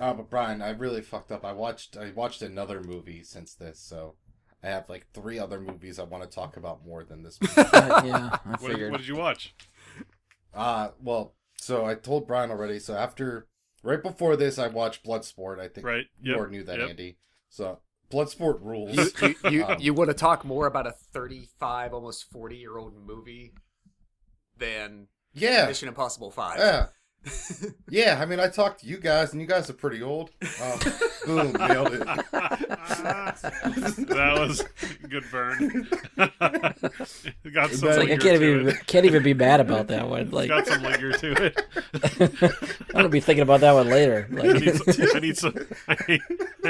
Oh, but Brian, I really fucked up. I watched another movie since this, so I have like three other movies I want to talk about more than this movie. Yeah, I What did, figured. what did you watch? Well, so I told Brian already. So right before this, I watched Bloodsport. I think Right. you Yep. already knew that, Yep. Andy. So Bloodsport rules. You Um, you want to talk more about a 35, almost 40-year-old movie than yeah, Mission Impossible 5? yeah, yeah. I mean, I talked to you guys, and you guys are pretty old. Boom, nailed it. That was a good burn. Got some It's Like, I linger to it. can't even be mad about that one. Like, Got some linger to it. I'm gonna be thinking about that one later. I Like,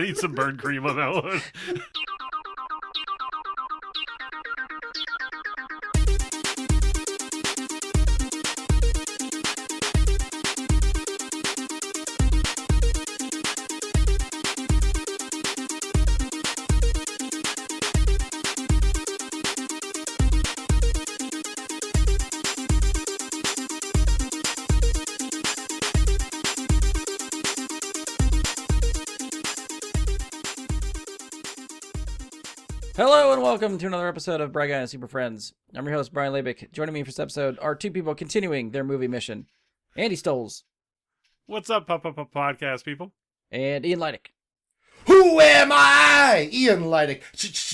need some burn cream on that one. hello and welcome to another episode of Bright Guy and Super Friends. I'm your host Brian Labick. Joining me for this episode are two people continuing their movie mission: Andy Stoles What's up, podcast people? and Ian Leidick. Who am I? Ian Leidick.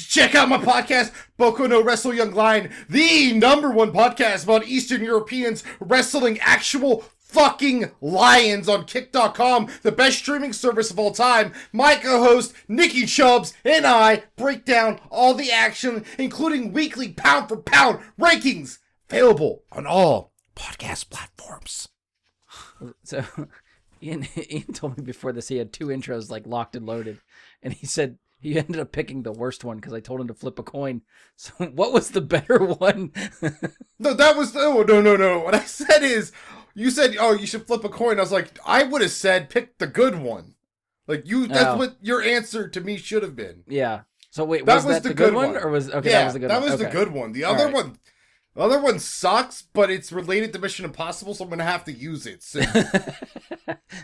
Check out my podcast, Boku no Wrestle Young Lion, the #1 podcast about Eastern Europeans wrestling actual fucking lions on Kick.com, the best streaming service of all time. My co-host, Nikki Chubbs, and I break down all the action, including weekly pound-for-pound rankings, available on all podcast platforms. So, Ian told me before this he had two intros like locked and loaded, and he said he ended up picking the worst one because I told him to flip a coin. So, what was the better one? No, that was no. What I said is, you said, "Oh, you should flip a coin." I was like, I would have said, pick the good one. Like you, that's Oh. what your answer to me should have been. Yeah. So wait, That was was that the the good good one, one. or was okay? Yeah, That was the good one. the Okay. good one. The All other right. one, the other one sucks, but it's related to Mission Impossible, so I'm gonna have to use it. So,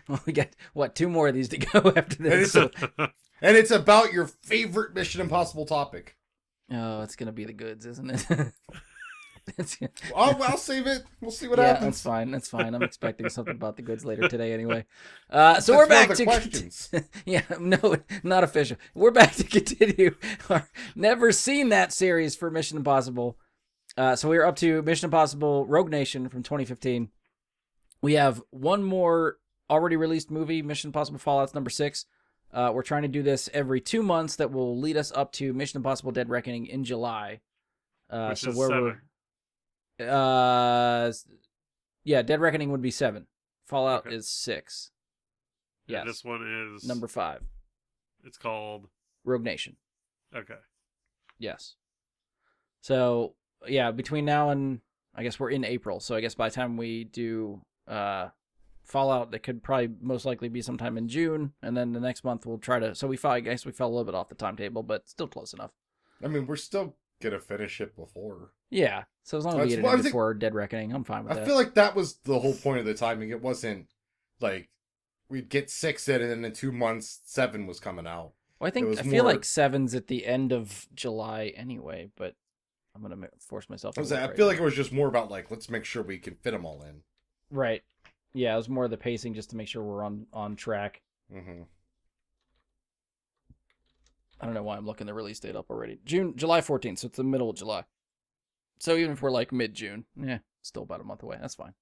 Well, we got two more of these to go after this. So- and it's about your favorite Mission Impossible topic. oh, it's gonna be the goods, isn't it? It's- I'll save it. We'll see what yeah, happens. that's fine. That's fine. I'm expecting something about the goods later today, anyway. So we're back That's to one of the questions. yeah, no, not official. We're back to continue our never seen that series for Mission Impossible. So we are up to Mission Impossible Rogue Nation from 2015. We have one more already released movie, Mission Impossible Fallout's number 6. We're trying to do this every 2 months. That will lead us up to Mission Impossible Dead Reckoning in July. Which So is where 7. yeah, Dead Reckoning would be 7. Fallout Okay. is 6. Yeah, Yes. this one is Number 5. It's called. Rogue Nation. Okay. Yes. So, yeah, between now and I guess we're in April. So I guess by the time we do Fallout, it could probably most likely be sometime in June, and then the next month we'll try to. So I guess we fell a little bit off the timetable, but still close enough. I mean, we're still gonna finish it before. Yeah. So as long as we That's get it what I in think- before Dead Reckoning, I'm fine with I that. feel like that was the whole point of the timing. It wasn't like we'd get 6 in, and then in 2 months 7 was coming out. Well, I it think was I feel more- like 7's at the end of July anyway, but I'm gonna force myself. I to look I right feel now. like it was just more about like, let's make sure we can fit them all in. Right. Yeah, it was more of the pacing just to make sure we're on track. Mm-hmm. I don't know why I'm looking the release date up already. July 14th, so it's the middle of July. So even if we're like mid-June, yeah, still about a month away. That's fine.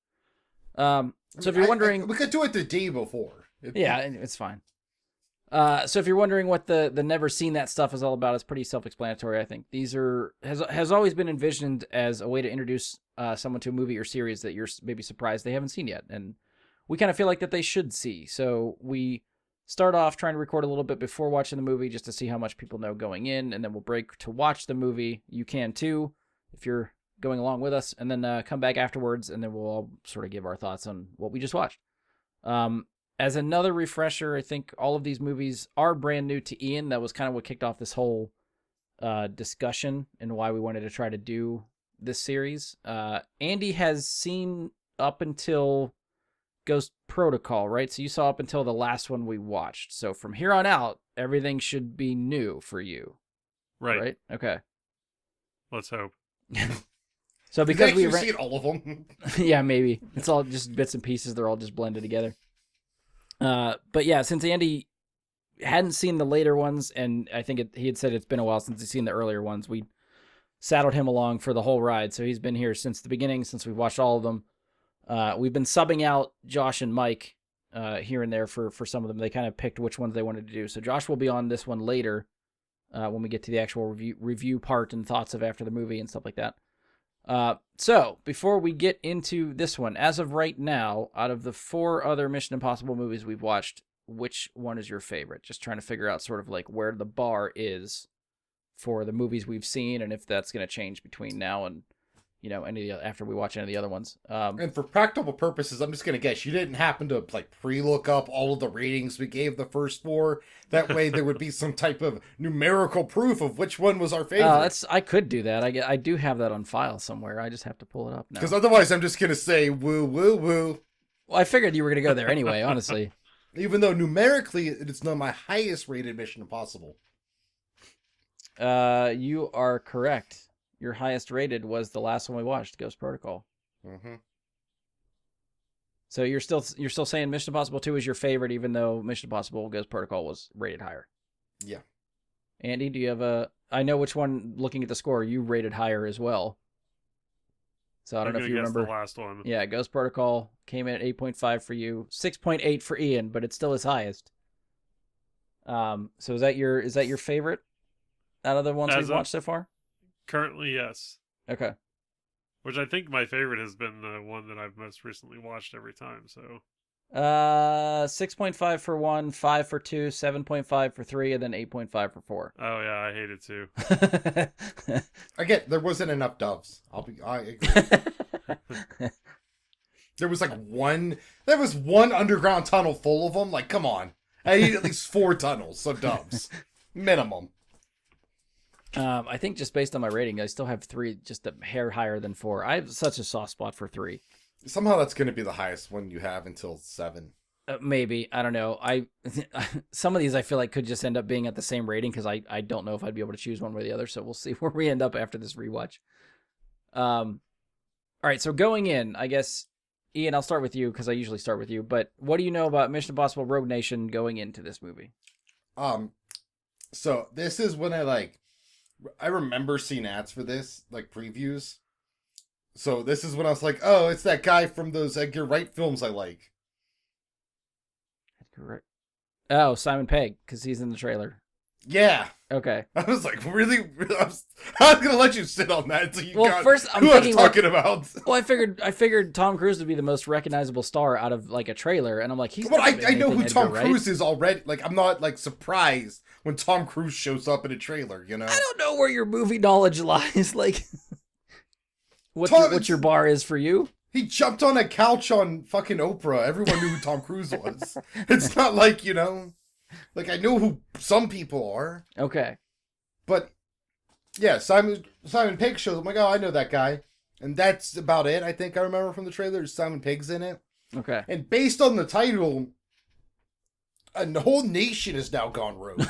So if you're wondering, we could do it the day before. yeah, it's fine. So if you're wondering what the never seen that stuff is all about, it's pretty self-explanatory. I think these has always been envisioned as a way to introduce someone to a movie or series that you're maybe surprised they haven't seen yet, and we kind of feel like that they should see. So we start off trying to record a little bit before watching the movie just to see how much people know going in, and then we'll break to watch the movie. You can too if you're going along with us, and then come back afterwards, and then we'll all sort of give our thoughts on what we just watched. As another refresher, I think all of these movies are brand new to Ian. That was kind of what kicked off this whole discussion and why we wanted to try to do this series. Andy has seen up until Ghost Protocol, right? So you saw up until the last one we watched. So from here on out, everything should be new for you, right? Okay. Let's hope. So Because because we you've seen all of them. yeah, maybe it's all just bits and pieces. They're all just blended together. But yeah, since Andy hadn't seen the later ones, and I think he had said it's been a while since he's seen the earlier ones, we saddled him along for the whole ride. So he's been here since the beginning, since we watched all of them. We've been subbing out Josh and Mike here and there for some of them. They kind of picked which ones they wanted to do. So Josh will be on this one later when we get to the actual review part and thoughts of after the movie and stuff like that. So before we get into this one, as of right now, out of the 4 other Mission Impossible movies we've watched, which one is your favorite? Just trying to figure out sort of like where the bar is for the movies we've seen and if that's going to change between now and, after we watch any of the other ones. And for practical purposes, I'm just going to guess you didn't happen to like pre-look up all of the ratings we gave the first 4. That way there would be some type of numerical proof of which one was our favorite. I could do that. I do have that on file somewhere. I just have to pull it up now. Because otherwise I'm just going to say woo, woo, woo. Well, I figured you were going to go there anyway, honestly. Even though numerically it's not my highest rated Mission Impossible. You are correct. Your highest rated was the last one we watched, Ghost Protocol. Mm-hmm. So you're still saying Mission Impossible 2 is your favorite, even though Mission Impossible Ghost Protocol was rated higher. Yeah. Andy, do you have I know which one, looking at the score, you rated higher as well. So I don't know if you remember. The last one. Yeah, Ghost Protocol came in at 8.5 for you, 6.8 for Ian, but it's still his highest. So is that your favorite out of the ones we've watched so far? Currently, yes. Okay. Which I think my favorite has been the one that I've most recently watched every time. So. 6.5 for 1, 5 for 2, 7.5 for 3, and then 8.5 for 4. Oh yeah, I hate it too. Again, there wasn't enough doves. I agree. There was one underground tunnel full of them. Like, come on. I need at least 4 tunnels of doves. Minimum. I think just based on my rating, I still have 3, just a hair higher than 4. I have such a soft spot for 3. Somehow that's going to be the highest one you have until 7. Maybe. I don't know. Some of these I feel like could just end up being at the same rating because I don't know if I'd be able to choose one way or the other. So we'll see where we end up after this rewatch. All right. So going in, I guess, Ian, I'll start with you because I usually start with you. But what do you know about Mission Impossible Rogue Nation going into this movie? So this is when I remember seeing ads for this, like previews. So this is when I was like, oh, it's that guy from those Edgar Wright films I like. Edgar Wright. Oh, Simon Pegg, because he's in the trailer. Yeah. Okay. I was like, really? I was going to let you sit on that until you got first, I'm who thinking I'm talking about. Well, I figured Tom Cruise would be the most recognizable star out of like a trailer, and I'm like, he's. Well, I know who Edgar Tom Wright. Cruise is already. Like, I'm not like surprised when Tom Cruise shows up in a trailer. You know. I don't know where your movie knowledge lies. Like, what your bar is for you? He jumped on a couch on fucking Oprah. Everyone knew who Tom Cruise was. It's not like, like I know who some people are. Okay. But yeah, Simon Pegg shows. I'm like, oh, I know that guy, and that's about it. I think I remember from the trailer. Simon Pegg's in it. Okay. And based on the title, a whole nation has now gone rogue,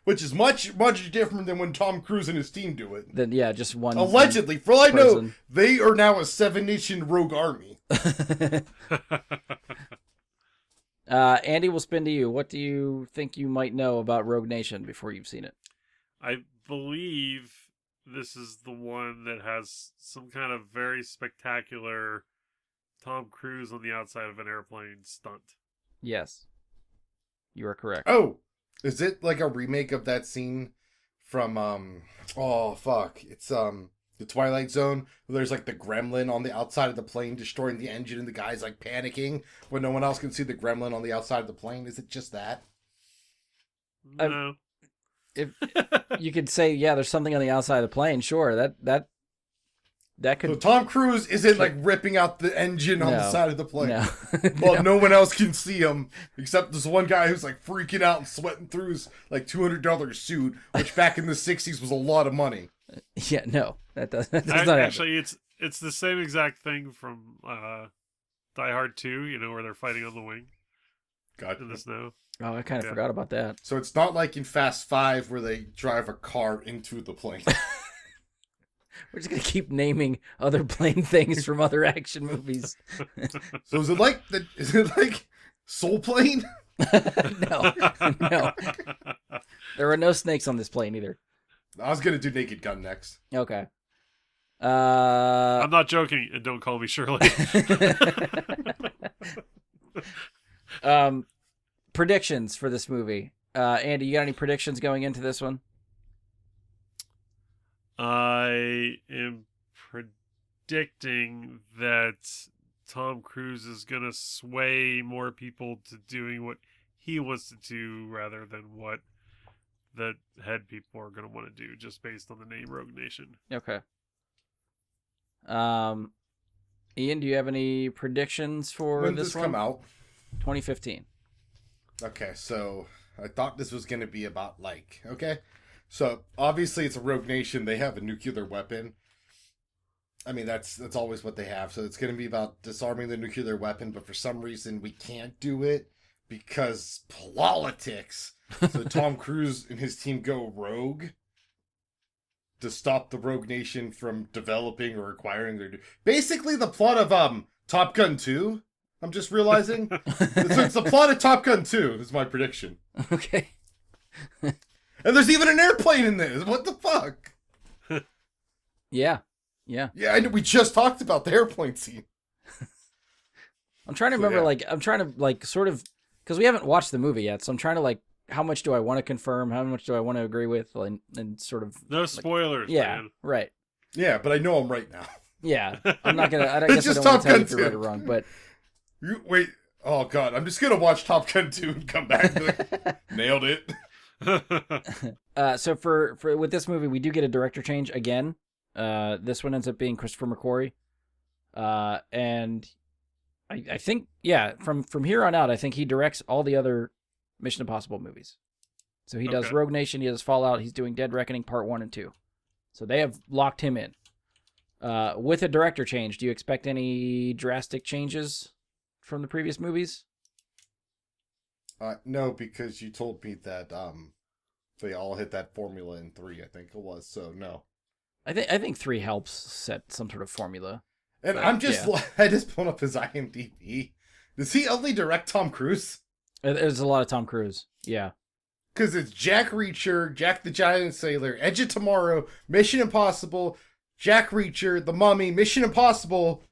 which is much different than when Tom Cruise and his team do it. Then yeah, just one. Allegedly, for all I know, person. they are now a 7-nation rogue army. Andy, we'll spin to you. What do you think you might know about Rogue Nation before you've seen it? I believe this is the one that has some kind of very spectacular Tom Cruise on the outside of an airplane stunt. Yes. You are correct. Oh, is it like a remake of that scene from, oh, fuck. It's, The Twilight Zone, where there's like the gremlin on the outside of the plane destroying the engine and the guy's like panicking when no one else can see the gremlin on the outside of the plane. Is it just that? No. If you could say, yeah, there's something on the outside of the plane, sure. That could. So Tom Cruise isn't like ripping out the engine on the side of the plane. No. Well, no one else can see him except this one guy who's like freaking out and sweating through his like $200 suit, which back in the 60s was a lot of money. Yeah, no, that does not happen. Actually, it's the same exact thing from Die Hard 2, where they're fighting on the wing God. in the snow. Oh, I kind of Yeah. forgot about that. So it's not like in Fast 5 where they drive a car into the plane. We're just gonna keep naming other plane things from other action movies. So is it like Soul Plane? No, no, there are no snakes on this plane either. I was gonna do Naked Gun next. Okay. I'm not joking, and don't call me Shirley. Predictions for this movie. Andy, you got any predictions going into this one? I am predicting that Tom Cruise is going to sway more people to doing what he wants to do rather than what the head people are going to want to do, just based on the name Rogue Nation. Okay. Ian, do you have any predictions for When this does one? come out? 2015. Okay, so I thought this was gonna be about so obviously it's a Rogue Nation. They have a nuclear weapon. I mean that's always what they have. So it's gonna be about disarming the nuclear weapon, but for some reason we can't do it because politics. So Tom Cruise and his team go rogue to stop the Rogue Nation from developing or acquiring their... Basically the plot of Top Gun 2, I'm just realizing. It's the plot of Top Gun 2, is my prediction. Okay. And there's even an airplane in this. What the fuck? Yeah. Yeah, I know, we just talked about the airplane scene. I'm trying to So, remember, yeah. I'm trying to, sort of, because we haven't watched the movie yet, so I'm trying to, how much do I want to confirm? How much do I want to agree with? And sort of... No spoilers, Yeah, man. right. Yeah, but I know I'm right now. Yeah. I'm not going to... I It's guess I just don't want Top to tell you Gun if you're right 2. or wrong, but... Wait, oh god, I'm just gonna watch Top Gun 2 and come back and be like, nailed it. So for with this movie, we do get a director change again. This one ends up being Christopher McQuarrie. And I think, yeah, from here on out, I think he directs all the other Mission Impossible movies. So he does Okay. Rogue Nation, he does Fallout, he's doing Dead Reckoning Part 1 and 2. So they have locked him in. With a director change, do you expect any drastic changes from the previous movies? No, because you told me that they all hit that formula in 3, I think it was, so no. I think 3 helps set some sort of formula. And But, I'm just, yeah. I just pulled up his IMDb. Does he only direct Tom Cruise? There's a lot of Tom Cruise. Yeah. Because it's Jack Reacher, Jack the Giant Sailor, Edge of Tomorrow, Mission Impossible, Jack Reacher, The Mummy, Mission Impossible,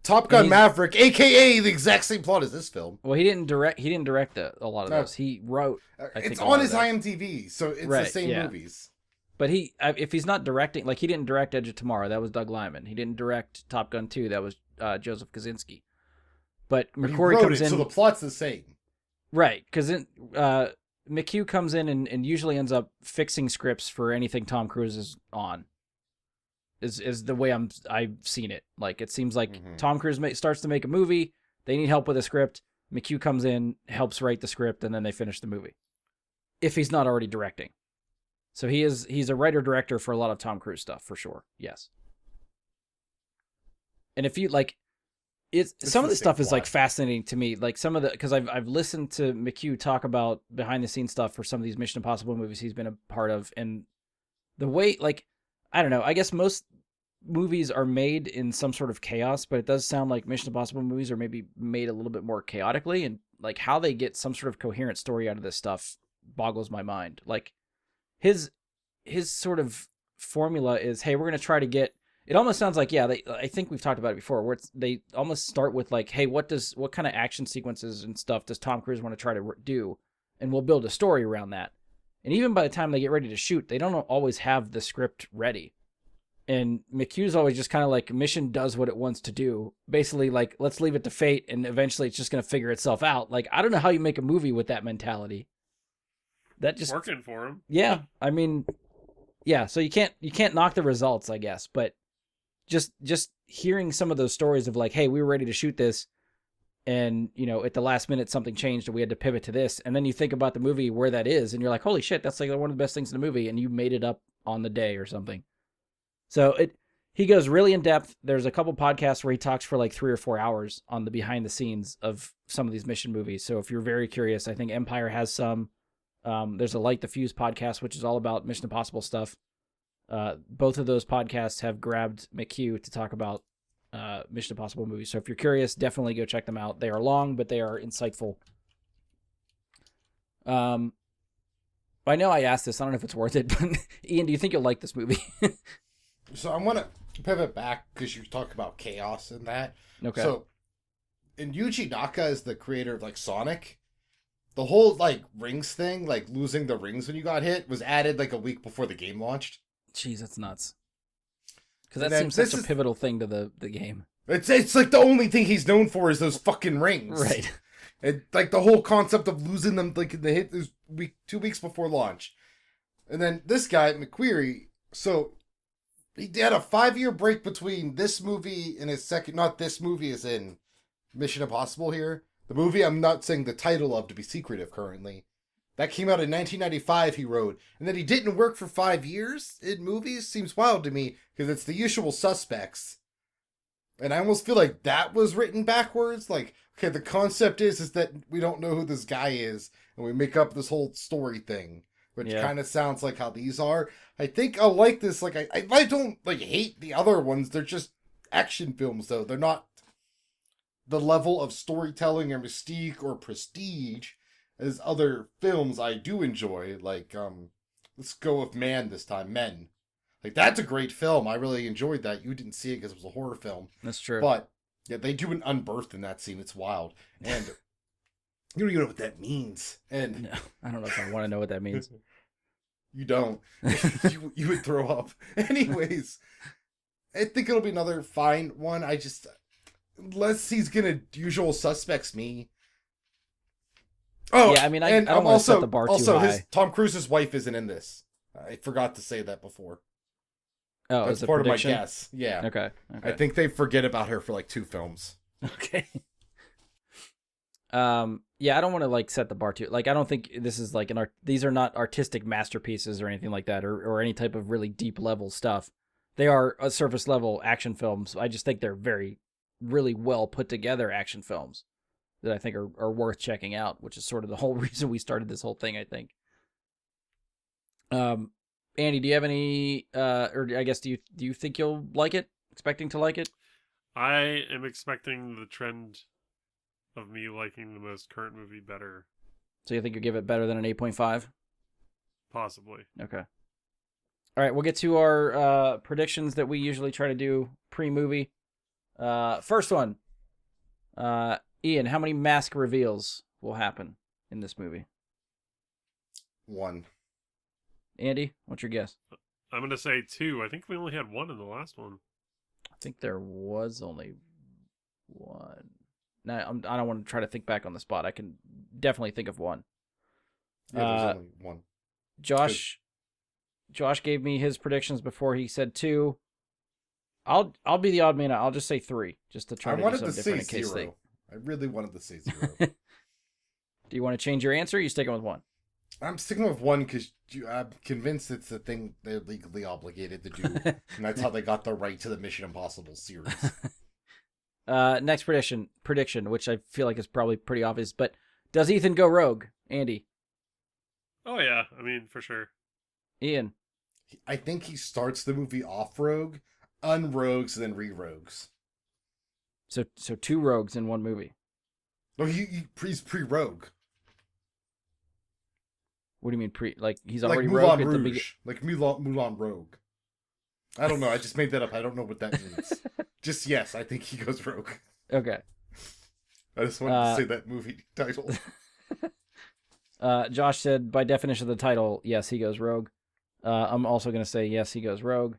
Top Gun he's- Maverick, aka the exact same plot as this film. Well, he didn't direct a lot of No. those. He wrote, I think It's a lot on of his those. IMDb, so it's the Right, same yeah. movies. but if he's not directing, he didn't direct Edge of Tomorrow. That was Doug Liman. He didn't direct Top Gun 2. That was Joseph Kosinski. But But he McQuarrie wrote comes it, in, so the plot's the same. right? Because McHugh comes in and usually ends up fixing scripts for anything Tom Cruise is on. Is the way I've seen it. Like, it seems like Mhm. Tom Cruise starts to make a movie. They need help with a script. McHugh comes in, helps write the script, and then they finish the movie. If he's not already directing. So he's a writer-director for a lot of Tom Cruise stuff, for sure. Yes. And if you, it's some of the the stuff same is, plot. fascinating to me. Like, some of the... Because I've listened to McHugh talk about behind-the-scenes stuff for some of these Mission Impossible movies he's been a part of, and the way, I don't know, I guess most movies are made in some sort of chaos, but it does sound like Mission Impossible movies are maybe made a little bit more chaotically, and how they get some sort of coherent story out of this stuff boggles my mind. His sort of formula is, hey, we're going to try to get... It almost sounds like, yeah, I think we've talked about it before, where they almost start with hey, what kind of action sequences and stuff does Tom Cruise want to try to do? And we'll build a story around that. And even by the time they get ready to shoot, they don't always have the script ready. And McHugh's always just kind of mission does what it wants to do. Basically, let's leave it to fate, and eventually it's just going to figure itself out. I don't know how you make a movie with that mentality. That just... Working for him. Yeah, I mean, yeah, so you can't knock the results, I guess, but just hearing some of those stories of hey, we were ready to shoot this, and at the last minute something changed and we had to pivot to this, and then you think about the movie where that is, and you're like, holy shit, that's one of the best things in the movie, and you made it up on the day or something. So he goes really in depth. There's a couple podcasts where he talks for like 3 or 4 hours on the behind the scenes of some of these mission movies. So if you're very curious, I think Empire has some. There's a Light the Fuse podcast, which is all about Mission Impossible stuff. Both of those podcasts have grabbed McHugh to talk about Mission Impossible movies. So if you're curious, definitely go check them out. They are long, but they are insightful. I know I asked this. I don't know if it's worth it, but Ian, do you think you'll like this movie? So I want to pivot back because you talk about chaos in that. Okay. So, and Yuji Naka is the creator of like Sonic. The whole like rings thing, like losing the rings when you got hit, was added like a week before the game launched. Jeez, that's nuts. Because that And then seems such a pivotal thing to the game. It's like the only thing he's known for is those fucking rings. Right. And like the whole concept of losing them like in the hit is 2 weeks before launch. And then this guy, McQuarrie, so he had a 5-year break between this movie and his second, not this movie as in Mission Impossible here. The movie I'm not saying the title of to be secretive currently. That came out in 1995, he wrote. And then he didn't work for 5 years in movies? Seems wild to me, because it's The Usual Suspects. And I almost feel like that was written backwards. Like, okay, the concept is that we don't know who this guy is, and we make up this whole story thing, which kind of sounds like how these are. I think I'll like this. Like, I don't, like, hate the other ones. They're just action films, though. They're not the level of storytelling or mystique or prestige as other films I do enjoy. Like, let's go with Man this time. Men. Like, that's a great film. I really enjoyed that. You didn't see it because it was a horror film. That's true. But, yeah, they do an unbirth in that scene. It's wild. And you don't even know what that means. And No, I don't know if I want to know what that means. you don't. you would throw up. Anyways, I think it'll be another fine one. I just, unless he's going to Usual Suspects me. Oh, yeah, I mean, I don't want to set the bar too high. Tom Cruise's wife isn't in this. I forgot to say that before. Oh, That's is it part prediction? of my guess. Yeah. Okay. I think they forget about her for like 2 films. Okay. Yeah, I don't want to like set the bar too. Like, I don't think this is like these are not artistic masterpieces or anything like that, or any type of really deep level stuff. They are a surface level action films. I just think they're very, really well put together action films that I think are worth checking out, which is sort of the whole reason we started this whole thing, I think. Andy, do you have any, or I guess, do you think you'll like it? Expecting to like it? I am expecting the trend of me liking the most current movie better. So you think you'll give it better than an 8.5? Possibly. Okay. All right, we'll get to our predictions that we usually try to do pre-movie. First one. Ian, how many mask reveals will happen in this movie? 1. Andy, what's your guess? I'm going to say 2. I think we only had 1 in the last one. I think there was only 1. Now, I don't want to try to think back on the spot. I can definitely think of 1. Yeah, there's only 1. Josh gave me his predictions before. He said 2. I'll be the odd man out. I'll just say 3, just to try to do something different in case 0. I really wanted to say 0. Do you want to change your answer? Or are you sticking with 1? I'm sticking with 1 because I'm convinced it's the thing they're legally obligated to do, and that's how they got the right to the Mission Impossible series. Next prediction, which I feel like is probably pretty obvious, but does Ethan go rogue? Andy? Oh, yeah. I mean, for sure. Ian? I think he starts the movie off rogue, unrogues, and then re-rogues. So 2 rogues in 1 movie. No, he's pre-rogue. What do you mean pre? Like he's Like already Moulin rogue at the Rouge. beginning? Like Moulin Rogue. I don't know. I just made that up. I don't know what that means. Just yes, I think he goes rogue. Okay. I just wanted to say that movie title. Josh said, by definition of the title, yes, he goes rogue. I'm also going to say yes, he goes rogue.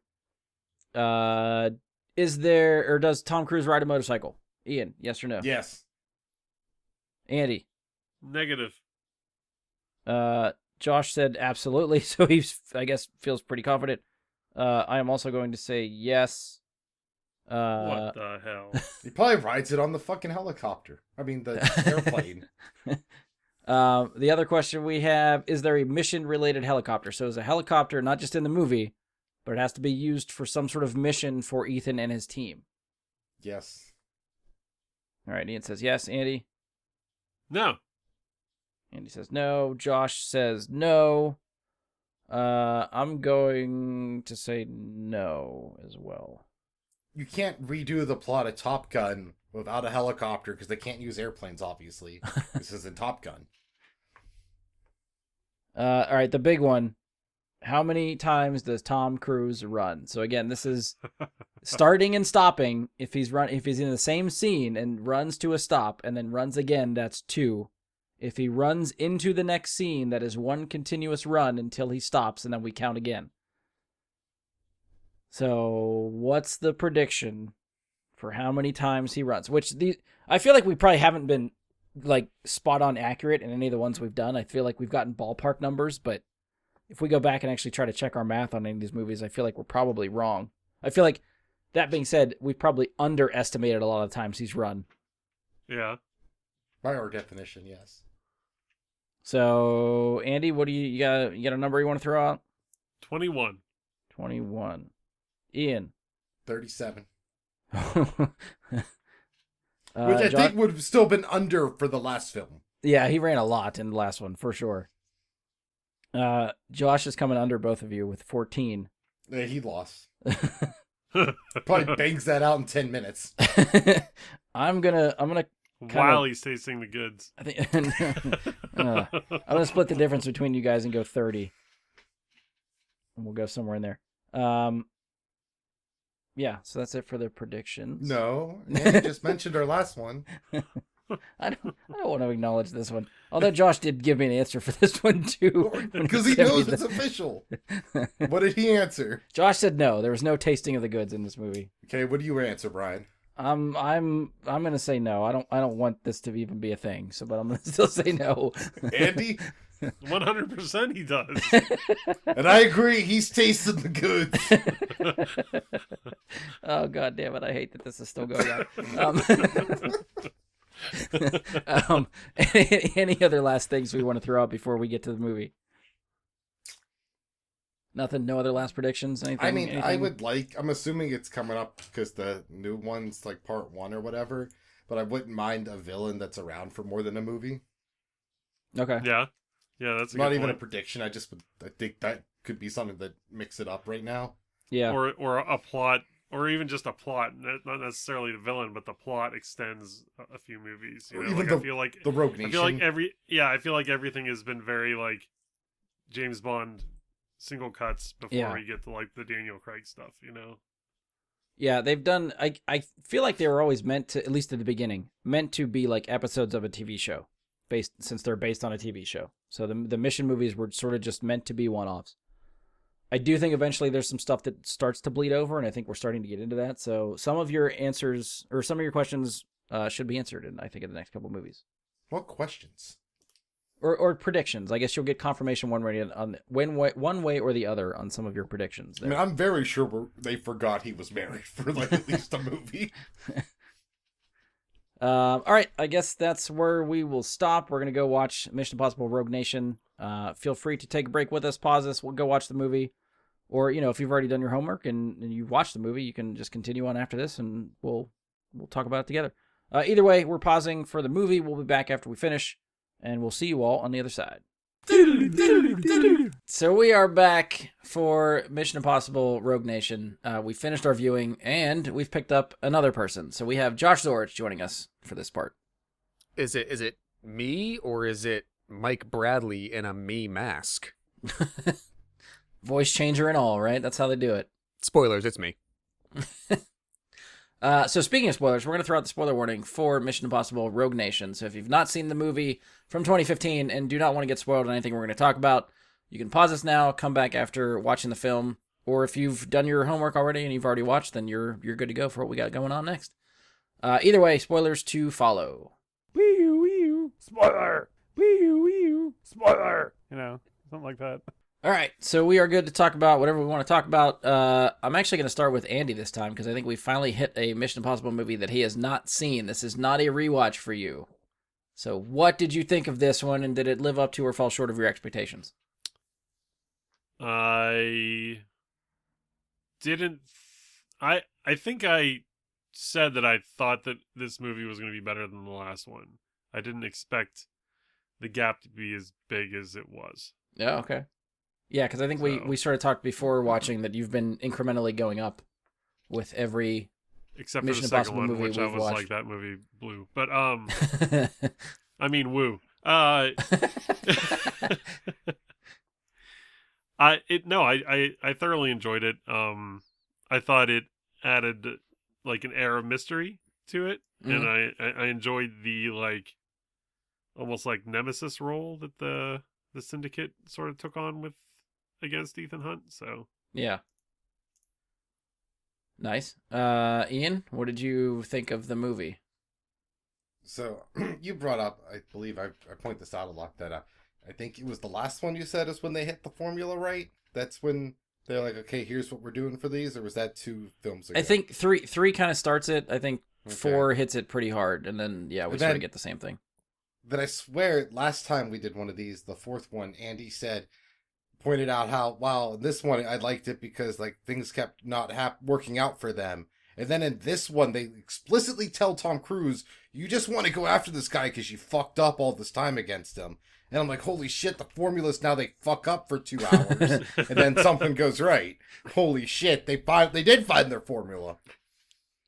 Does Tom Cruise ride a motorcycle? Ian, yes or no? Yes. Andy? Negative. Josh said absolutely, so he's, I guess, feels pretty confident. I am also going to say yes. What the hell? He probably rides it on the fucking helicopter. I mean, the airplane. The other question we have, is there a mission-related helicopter? So is a helicopter not just in the movie, but it has to be used for some sort of mission for Ethan and his team. Yes. All right, Ian says yes. Andy? No. Andy says no. Josh says no. I'm going to say no as well. You can't redo the plot of Top Gun without a helicopter because they can't use airplanes, obviously. This isn't Top Gun. All right, the big one. How many times does Tom Cruise run? So again, this is starting and stopping. If he's in the same scene and runs to a stop and then runs again, that's 2. If he runs into the next scene, that is 1 continuous run until he stops, and then we count again. So, what's the prediction for how many times he runs? I feel like we probably haven't been like spot on accurate in any of the ones we've done. I feel like we've gotten ballpark numbers, but if we go back and actually try to check our math on any of these movies, I feel like we're probably wrong. I feel like, that being said, we probably underestimated a lot of times he's run. Yeah. By our definition, yes. So, Andy, what do you got a number you want to throw out? 21. 21. Ian. 37. Which I think would have still been under for the last film. Yeah, he ran a lot in the last one, for sure. Josh is coming under both of you with 14. Yeah, he lost. Probably bangs that out in 10 minutes. I'm gonna While he's tasting the goods. I think I'm gonna split the difference between you guys and go 30. And we'll go somewhere in there. Yeah, so that's it for the predictions. No, Andy just mentioned our last one. I don't want to acknowledge this one. Although Josh did give me an answer for this one too. Because he knows it's official. What did he answer? Josh said no. There was no tasting of the goods in this movie. Okay, what do you answer, Brian? I'm gonna say no. I don't want this to even be a thing. So, but I'm gonna still say no. Andy? 100% he does. And I agree, he's tasting the goods. Oh, God damn it. I hate that this is still going on. Any other last things we want to throw out before we get to the movie? Nothing? No other last predictions? Anything? I mean, anything? I'm assuming it's coming up because the new one's like part 1 or whatever, but I wouldn't mind a villain that's around for more than a movie. Okay. Yeah. Yeah, that's a Not good even point. a prediction. I think that could be something that mix it up right now. Yeah. Or a plot, or even just a plot, not necessarily the villain, but the plot extends a few movies. You Or know, even like I feel like The Rogue Nation. I feel like everything has been very like James Bond single cuts before we get to like the Daniel Craig stuff, you know. Yeah, they've done. I feel like they were always meant to, at least at the beginning, meant to be like episodes of a TV show, since they're based on a TV show. So the mission movies were sort of just meant to be one-offs. I do think eventually there's some stuff that starts to bleed over, and I think we're starting to get into that. So some of your answers or some of your questions should be answered in, I think, in the next couple movies. What questions? Or predictions. I guess you'll get confirmation one way or the other on some of your predictions. I mean, I'm very sure they forgot he was married for like at least a movie. All right, I guess that's where we will stop. We're going to go watch Mission Impossible Rogue Nation. Feel free to take a break with us, pause us, we'll go watch the movie. Or, if you've already done your homework and you've watched the movie, you can just continue on after this and we'll talk about it together. Either way, we're pausing for the movie. We'll be back after we finish, and we'll see you all on the other side. So we are back for Mission Impossible Rogue Nation. We finished our viewing, and we've picked up another person. So we have Josh Zorich joining us for this part. Is it me, or is it Mike Bradley in a me mask? Voice changer and all, right? That's how they do it. Spoilers, it's me. So speaking of spoilers, we're going to throw out the spoiler warning for Mission Impossible Rogue Nation. So if you've not seen the movie from 2015 and do not want to get spoiled on anything we're going to talk about, you can pause us now, come back after watching the film, or if you've done your homework already and you've already watched, then you're good to go for what we got going on next. Either way, spoilers to follow. Spoiler! Spoiler! Something like that. All right, so we are good to talk about whatever we want to talk about. I'm actually going to start with Andy this time because I think we finally hit a Mission Impossible movie that he has not seen. This is not a rewatch for you. So what did you think of this one, and did it live up to or fall short of your expectations? I didn't. I think I said that I thought that this movie was going to be better than the last one. I didn't expect the gap to be as big as it was. Yeah, okay. Yeah, because I think we sort of talked before watching that you've been incrementally going up with every Except Mission for the second Impossible one, movie which I we've was watched. like, that movie blew. But I mean, woo. I thoroughly enjoyed it. I thought it added like an air of mystery to it, and I enjoyed the like almost like nemesis role that the syndicate sort of took on with against Ethan Hunt. So Yeah. Nice. Ian, what did you think of the movie? So you brought up, I believe I point this out a lot, that I think it was the last one you said is when they hit the formula, right? That's when they're like, okay, here's what we're doing for these, or was that 2 films ago? I think three kind of starts it. I think Okay. 4 hits it pretty hard, and then we And sort then- of get the same thing. That I swear last time we did one of these, the 4th one, Andy pointed out how, wow, this one I liked it because like things kept not working out for them. And then in this one, they explicitly tell Tom Cruise, you just want to go after this guy because you fucked up all this time against him. And I'm like, holy shit, the formula's now they fuck up for 2 hours. And then something goes right. Holy shit, they did find their formula.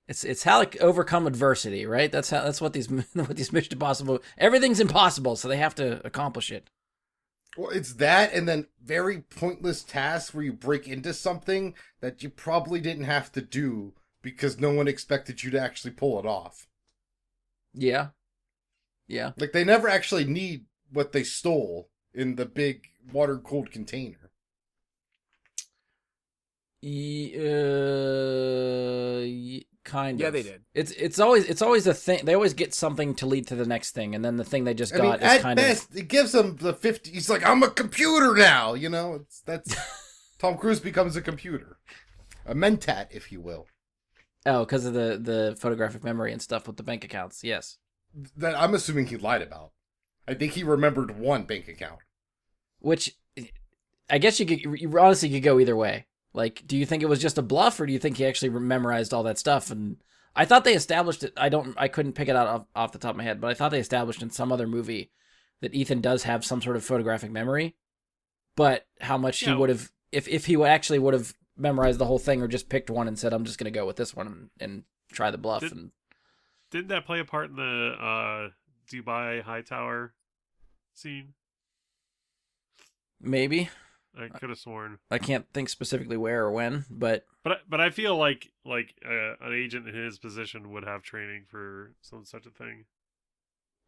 It's how to overcome adversity, right? That's what these Mission Impossible. Everything's impossible, so they have to accomplish it. Well, it's that, and then very pointless tasks where you break into something that you probably didn't have to do because no one expected you to actually pull it off. Yeah. Yeah. Like, they never actually need what they stole in the big water-cooled container. Kind of. Yeah, they did. It's always a thing. They always get something to lead to the next thing, and then the thing they just got is at kind best, it gives him the 50. He's like, I'm a computer now, you know? That's Tom Cruise becomes a computer. A mentat, if you will. because of the photographic memory and stuff with the bank accounts. Yes. That I'm assuming he lied about. I think he remembered one bank account. Which, I guess you honestly could go either way. Like, do you think it was just a bluff, or do you think he actually memorized all that stuff? And I thought they established it. I couldn't pick it out off the top of my head, but I thought they established in some other movie that Ethan does have some sort of photographic memory. But how much he would have, if he actually would have memorized the whole thing, or just picked one and said, I'm just going to go with this one and try the bluff. Didn't that play a part in the Dubai High Tower scene? Maybe. I could have sworn. I can't think specifically where or when, but I feel like an agent in his position would have training for such a thing.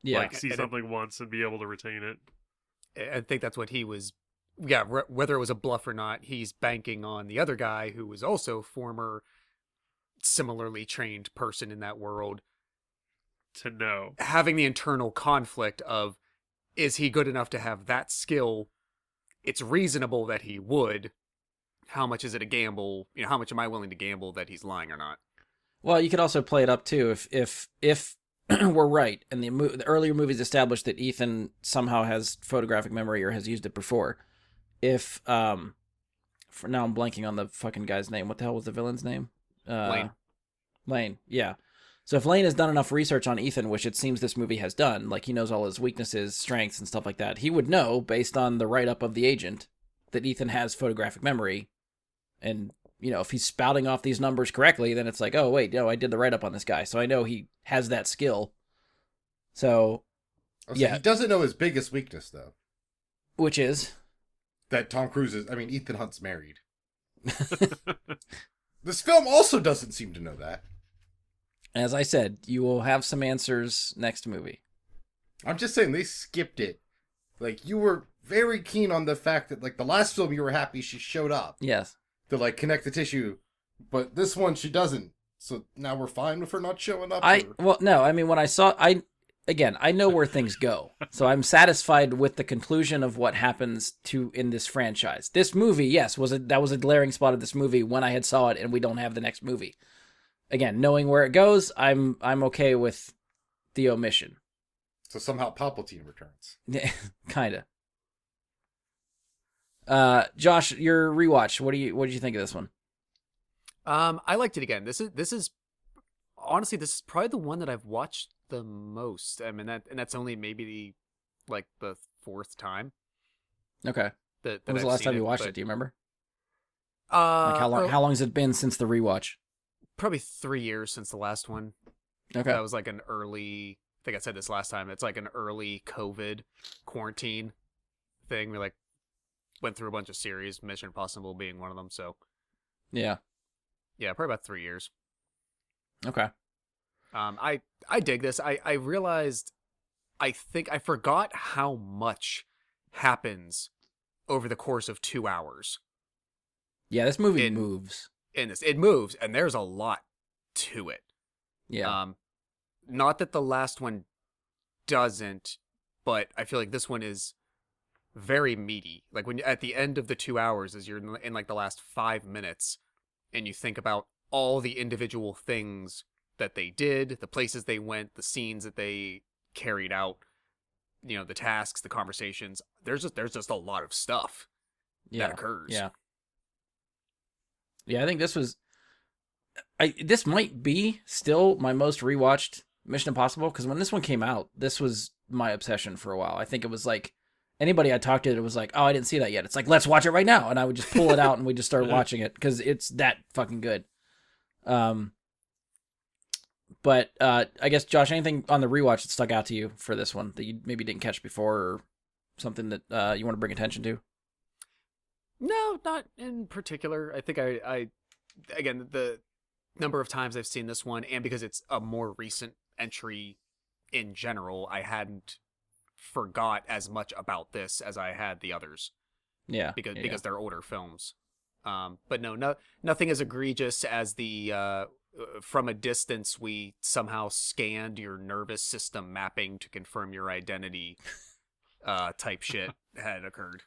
yeah. Like see something once and be able to retain it. I think that's what he was. Yeah, whether it was a bluff or not, he's banking on the other guy who was also former, similarly trained person in that world, To know. having the internal conflict of, is he good enough to have that skill? It's reasonable that he would. How much is it a gamble? You know, how much am I willing to gamble that he's lying or not? Well, you could also play it up too if we're right, and the earlier movies established that Ethan somehow has photographic memory or has used it before. If for now I'm blanking on the fucking guy's name. What the hell was the villain's name? Lane. Lane, yeah. So if Lane has done enough research on Ethan, which it seems this movie has done, like he knows all his weaknesses, strengths, and stuff like that, he would know, based on the write-up of the agent, that Ethan has photographic memory. And, you know, if he's spouting off these numbers correctly, then it's like, oh, wait, no, I did the write-up on this guy, so I know he has that skill. So, Yeah. He doesn't know his biggest weakness, though. which is... That Tom Cruise Ethan Hunt's married. This film also doesn't seem to know that. As I said, you will have some answers next movie. I'm just saying, they skipped it. Like, you were very keen on the fact that, like, the last film you were happy she showed up Yes. to, like, connect the tissue. But this one, she doesn't. So now we're fine with her not showing up? Well, no, I mean, when I saw... I know where things go. So I'm satisfied with the conclusion of what happens in this franchise. This movie, yes, that was a glaring spot of this movie when I had saw it, and we don't have the next movie. Again, knowing where it goes, I'm okay with the omission. So somehow Palpatine returns. Kinda. Josh, your rewatch. What did you think of this one? I liked it again. This is honestly, this is probably the one that I've watched the most. I mean, that's only maybe like the fourth time Okay. that When was I've the last seen time you watched but, it? Do you remember? Uh, Like how long? ear- How long has it been since the rewatch? Probably 3 years since the last one. Okay. That was like an early. I think I said this last time. It's like an early COVID quarantine thing. We like went through a bunch of series, Mission Impossible being one of them. So Yeah. yeah, probably about 3 years. Okay. I dig this. I realized I think I forgot how much happens over the course of 2 hours Yeah, this movie In- moves. in this. It moves, and there's a lot to it. Yeah. Not that the last one doesn't, but I feel like this one is very meaty. Like when at the end of the 2 hours, as you're in like the last 5 minutes, and you think about all the individual things that they did, the places they went, the scenes that they carried out, the tasks, the conversations. There's just a lot of stuff yeah. that occurs. Yeah. Yeah, I think this might be still my most rewatched Mission Impossible, because when this one came out, this was my obsession for a while. I think it was like anybody I talked to, it was like, oh, I didn't see that yet. It's like, let's watch it right now. And I would just pull it out and we just start watching it because it's that fucking good. But I guess, Josh, anything on the rewatch that stuck out to you for this one that you maybe didn't catch before, or something that you want to bring attention to? No, not in particular. I think I again, the number of times I've seen this one, and because it's a more recent entry in general, I hadn't forgot as much about this as I had the others Yeah. because they're older films. But no, nothing as egregious as the from a distance we somehow scanned your nervous system mapping to confirm your identity type shit had occurred.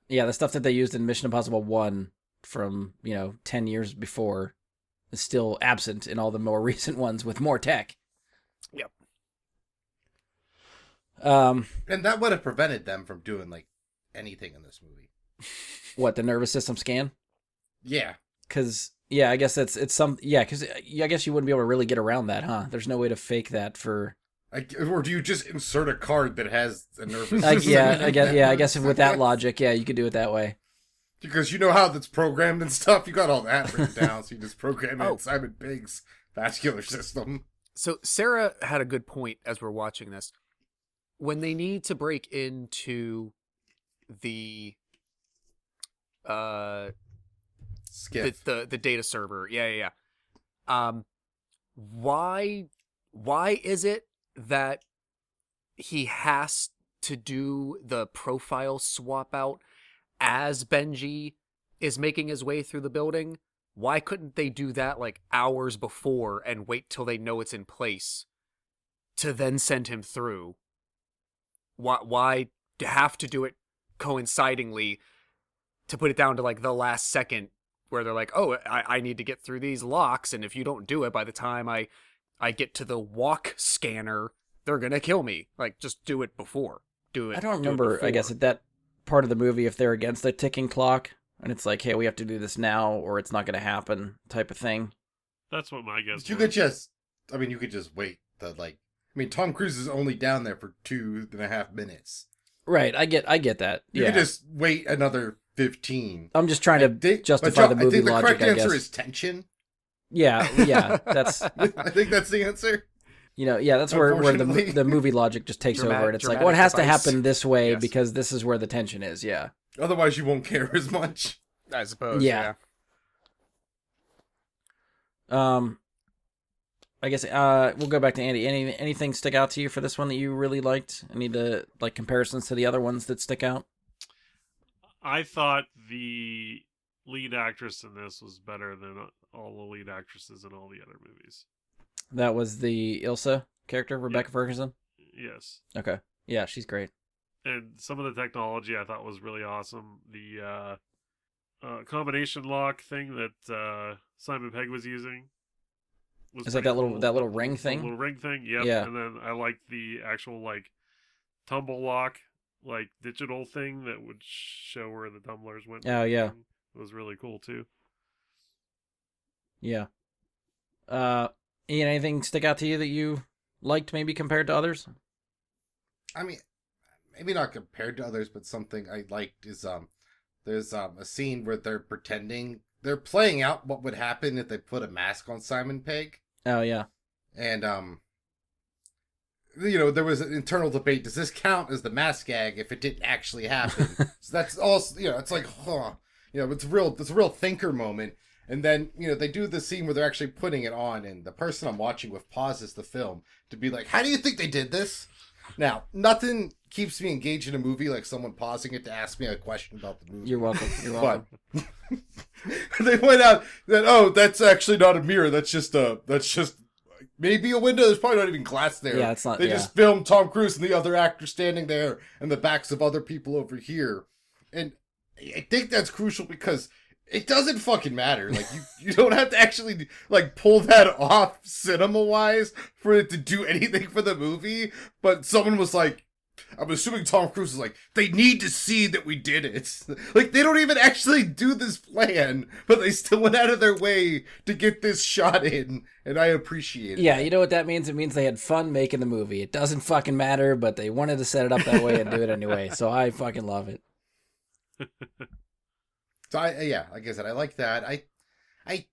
Yeah, the stuff that they used in Mission Impossible 1 from, 10 years before is still absent in all the more recent ones with more tech. Yep. And that would have prevented them from doing like anything in this movie. What, the nervous system scan? Yeah. Because, yeah, I guess because I guess you wouldn't be able to really get around that, huh? There's no way to fake that for... Or do you just insert a card that has a nervous I system? guess with that logic, yeah, you could do it that way. Because you know how that's programmed and stuff. You got all that written down, so you just program it in Simon Pegg's vascular system. So Sarah had a good point as we're watching this. When they need to break into the Skiff. the data server, yeah. Why is it that he has to do the profile swap out as Benji is making his way through the building? Why couldn't they do that like hours before and wait till they know it's in place to then send him through? Why have to do it coincidingly to put it down to like the last second where they're like, oh, I need to get through these locks, and if you don't do it by the time I get to the walk scanner, they're gonna kill me. Like, just do it before. Do it. I don't do it remember, I guess, before. at that part of the movie if they're against the ticking clock, and it's like, hey, we have to do this now, or it's not going to happen, type of thing. That's what my guess You was. could just wait. Tom Cruise is only down there for 2.5 minutes. Right, I get that. You Yeah. could just wait another 15. I'm just trying to justify John, the movie I think the logic, correct I answer guess. is tension. Yeah, that's... I think that's the answer. that's where Unfortunately. the movie logic just takes over, and it's like, well, it dramatic has to device. happen this way Yes. because this is where the tension is, yeah. Otherwise, you won't care as much. I suppose. Yeah. I guess we'll go back to Andy. Anything stick out to you for this one that you really liked? Any comparisons to the other ones that stick out? I thought the lead actress in this was better than all the lead actresses in all the other movies. That was the Ilsa character, Rebecca Ferguson? Yes. Okay. Yeah, she's great. And some of the technology I thought was really awesome. The combination lock thing that Simon Pegg was using. Is that that little ring thing? Little ring thing, yep. Yeah. And then I liked the actual tumble lock, digital thing that would show where the tumblers went. Oh, yeah. It was really cool too. Yeah. Ian, anything stick out to you that you liked, maybe compared to others? I mean, maybe not compared to others, but something I liked is there's a scene where they're playing out what would happen if they put a mask on Simon Pegg, Oh yeah. and there was an internal debate: does this count as the mask gag if it didn't actually happen? So that's also, it's like, it's a real thinker moment. And then, they do the scene where they're actually putting it on, and the person I'm watching with pauses the film to be like, how do you think they did this? Now, nothing keeps me engaged in a movie like someone pausing it to ask me a question about the movie. You're welcome. You're welcome. But they point out that, that's actually not a mirror. That's just maybe a window. There's probably not even glass there. Yeah, it's not. They just filmed Tom Cruise and the other actor standing there and the backs of other people over here. And I think that's crucial because it doesn't fucking matter. Like, you don't have to actually, like, pull that off cinema-wise for it to do anything for the movie. But someone was like, I'm assuming Tom Cruise is like, they need to see that we did it. Like, they don't even actually do this plan, but they still went out of their way to get this shot in, and I appreciate it. Yeah, you know what that means? It means they had fun making the movie. It doesn't fucking matter, but they wanted to set it up that way and do it anyway. So I fucking love it. So like I said, I like that. I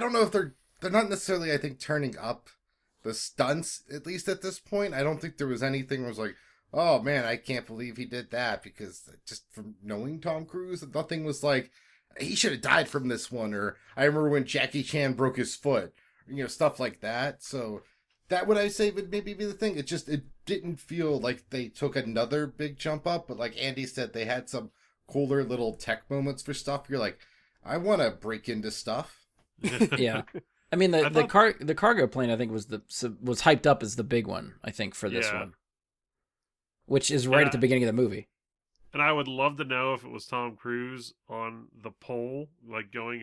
don't know if they're not necessarily, I think, turning up the stunts, at least at this point. I don't think there was anything that was like, oh man, I can't believe he did that, because just from knowing Tom Cruise, nothing was like, he should have died from this one, or I remember when Jackie Chan broke his foot, stuff like that. So that would I say would maybe be the thing. It didn't feel like they took another big jump up, but like Andy said, they had some cooler little tech moments for stuff. You're like, I want to break into stuff. Yeah. I mean, the cargo plane, I think, was hyped up as the big one, I think, for this one. Which is right at the beginning of the movie. And I would love to know if it was Tom Cruise on the pole, like going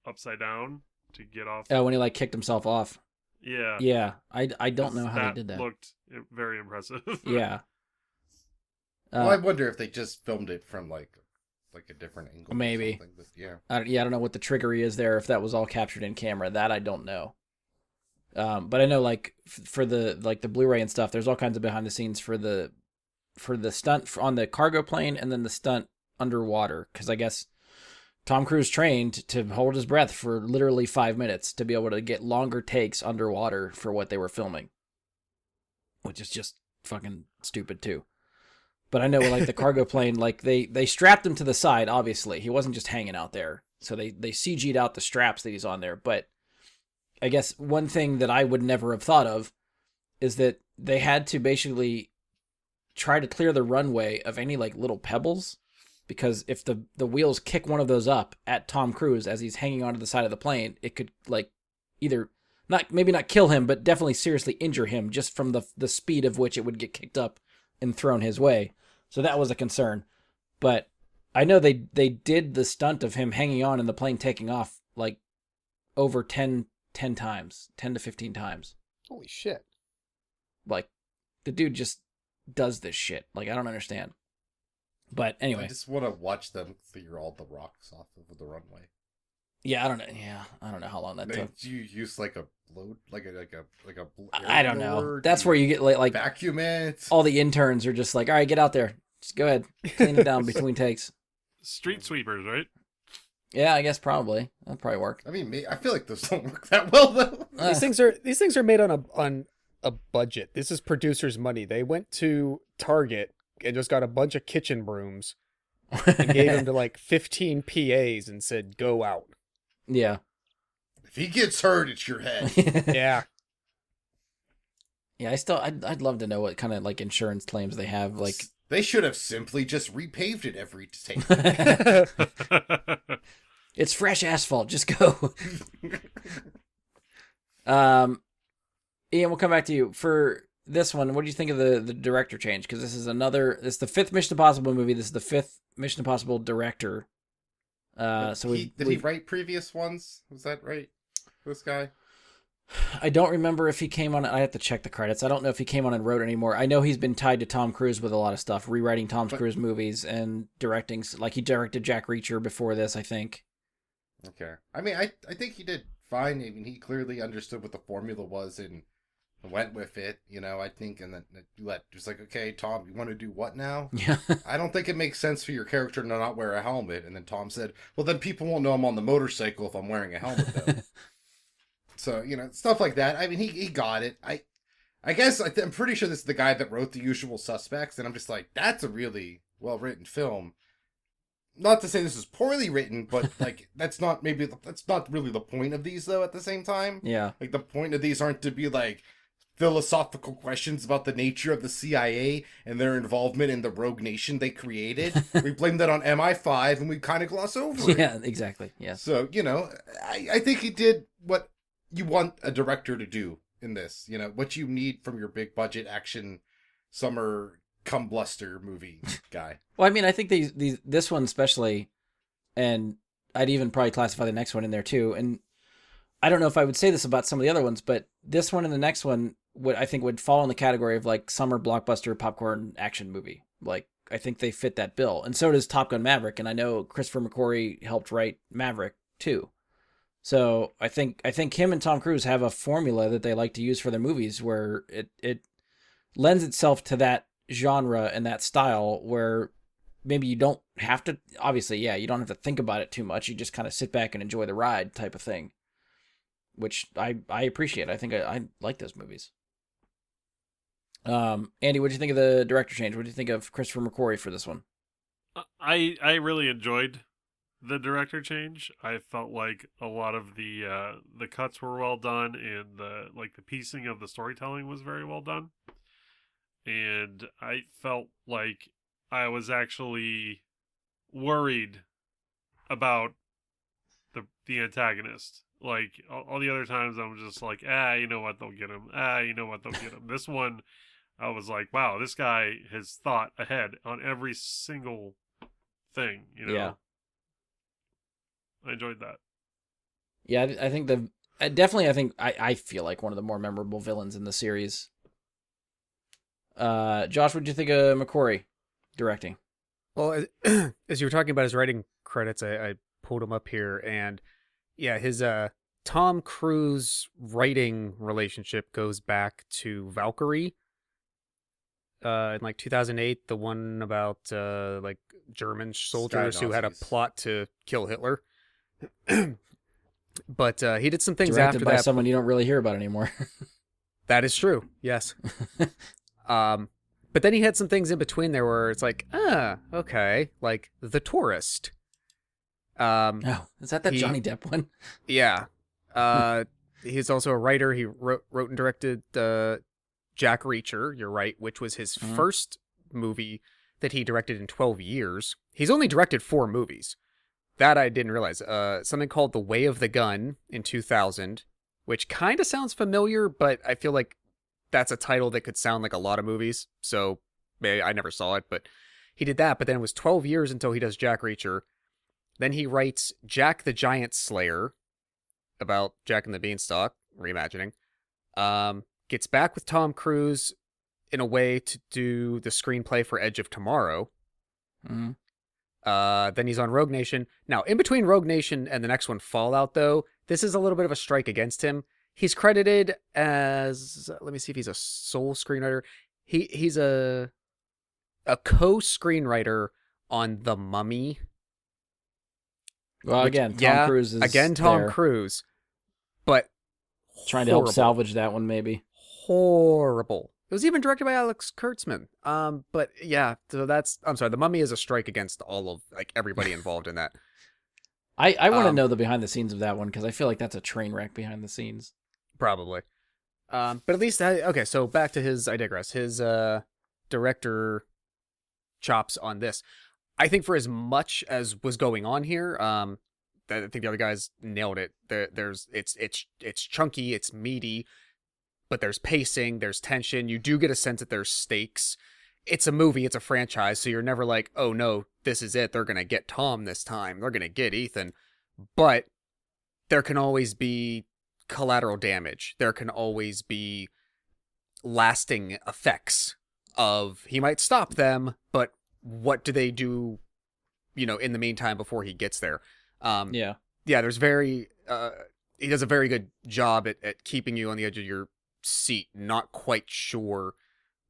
upside down to get off. Oh, when he like kicked himself off. Yeah. Yeah. I don't know how they did that. Looked very impressive. Yeah. Well, I wonder if they just filmed it from like a different angle. Maybe. But yeah. I don't know what the trickery is there, if that was all captured in camera. That I don't know. But I know, like, for the Blu-ray and stuff, there's all kinds of behind the scenes for the stunt on the cargo plane, and then the stunt underwater, because I guess Tom Cruise trained to hold his breath for literally 5 minutes to be able to get longer takes underwater for what they were filming, which is just fucking stupid too. But I know, like, the cargo plane, like, they strapped him to the side, obviously. He wasn't just hanging out there. So they CG'd out the straps that he's on there. But I guess one thing that I would never have thought of is that they had to basically try to clear the runway of any, like, little pebbles. Because if the wheels kick one of those up at Tom Cruise as he's hanging onto the side of the plane, it could, like, either maybe not kill him, but definitely seriously injure him just from the speed of which it would get kicked up and thrown his way. So that was a concern. But I know they did the stunt of him hanging on and the plane taking off like over 10 times, 10 to 15 times. Holy shit. Like, the dude just does this shit. Like, I don't understand. But anyway. I just want to watch them clear all the rocks off of the runway. Yeah, I don't know. Yeah, I don't know how long that took. Do you use like a blow, like a I don't know. That's where you get like vacuum it. All the interns are just like, all right, get out there. Just go ahead, clean it down between takes. Street sweepers, right? Yeah, I guess probably that'd probably work. I mean, I feel like those don't work that well though. These things are made on a budget. This is producers' money. They went to Target and just got a bunch of kitchen brooms and gave them to like 15 PAs and said, "Go out." Yeah. If he gets hurt, it's your head. Yeah. Yeah, I'd love to know what kind of like insurance claims they have. Like, they should have simply just repaved it every take. It's fresh asphalt. Just go. Ian, we'll come back to you for this one. What do you think of the director change? Because this is it's the fifth Mission Impossible movie. This is the fifth Mission Impossible director. So did he write previous ones? Was that right? This guy? I don't remember if he came on. I have to check the credits. I don't know if he came on and wrote anymore. I know he's been tied to Tom Cruise with a lot of stuff, rewriting Tom Cruise movies and directing. Like, he directed Jack Reacher before this, I think. Okay. I mean, I think he did fine. I mean, he clearly understood what the formula was and went with it, I think, and then just like, okay, Tom, you want to do what now? Yeah. I don't think it makes sense for your character to not wear a helmet. And then Tom said, well, then people won't know I'm on the motorcycle if I'm wearing a helmet, though. So, stuff like that. I mean, he got it. I guess I'm pretty sure this is the guy that wrote The Usual Suspects, and I'm just like, that's a really well-written film. Not to say this is poorly written, but like that's not really the point of these, though. At the same time, Yeah. like the point of these aren't to be like philosophical questions about the nature of the CIA and their involvement in the rogue nation they created. We blame that on MI5, and we kind of gloss over it. Yeah, exactly. Yeah. So I think he did what you want a director to do in this. What you need from your big budget action summer cum bluster movie guy. Well, I mean, I think this one especially, and I'd even probably classify the next one in there too. And I don't know if I would say this about some of the other ones, but this one and the next one I think would fall in the category of like summer blockbuster popcorn action movie. Like, I think they fit that bill. And so does Top Gun Maverick. And I know Christopher McQuarrie helped write Maverick too. So I think him and Tom Cruise have a formula that they like to use for their movies where it lends itself to that genre and that style where maybe you don't have to, obviously, yeah, you don't have to think about it too much. You just kind of sit back and enjoy the ride type of thing, which I appreciate. I think I like those movies. Andy, what do you think of the director change? What do you think of Christopher McQuarrie for this one? I really enjoyed the director change. I felt like a lot of the cuts were well done, and the piecing of the storytelling was very well done. And I felt like I was actually worried about the antagonist. Like all the other times, I'm just like, you know what, they'll get him. You know what, they'll get him. This one, I was like, wow, this guy has thought ahead on every single thing. Yeah. I enjoyed that. Yeah, I think definitely. I think I feel like one of the more memorable villains in the series. Josh, what did you think of McQuarrie directing? Well, as you were talking about his writing credits, I pulled them up here, and yeah, his Tom Cruise writing relationship goes back to Valkyrie. In like 2008, the one about like German soldiers who had a plot to kill Hitler. But he did some things Directed after by that. someone you don't really hear about anymore. That is true. Yes. But then he had some things in between there where it's like, okay, like The Tourist. Oh, is that Johnny Depp one? Yeah. He's also a writer. He wrote and directed Jack Reacher, you're right, which was his first movie that he directed in 12 years. He's only directed 4 movies. That I didn't realize. Something called The Way of the Gun in 2000, which kind of sounds familiar, but I feel like that's a title that could sound like a lot of movies. So maybe I never saw it, but he did that. But then it was 12 years until he does Jack Reacher. Then he writes Jack the Giant Slayer, about Jack and the Beanstalk, reimagining. Gets back with Tom Cruise in a way to do the screenplay for Edge of Tomorrow. Mm-hmm. Then he's on Rogue Nation. Now, in between Rogue Nation and the next one, Fallout, though, this is a little bit of a strike against him. He's credited as, let me see if he's a sole screenwriter. He's a co-screenwriter on The Mummy. Well, again, Tom Cruise is Tom there, Cruise, but trying to help salvage that one, maybe. Horrible. It was even directed by Alex Kurtzman. But yeah, so I'm sorry, The Mummy is a strike against all of everybody involved in that. I want to know the behind the scenes of that one because I feel like that's a train wreck behind the scenes. Probably. But at least okay. So back to I digress. His director chops on this. I think for as much as was going on here, I think the other guys nailed it. It's chunky, it's meaty, but there's pacing, there's tension. You do get a sense that there's stakes. It's a movie, it's a franchise, so you're never like, oh no, this is it. They're gonna get Tom this time. They're gonna get Ethan. But there can always be collateral damage. There can always be lasting effects of he might stop them, but what do they do, in the meantime before he gets there? Yeah. yeah, there's very he does a very good job at keeping you on the edge of your seat, not quite sure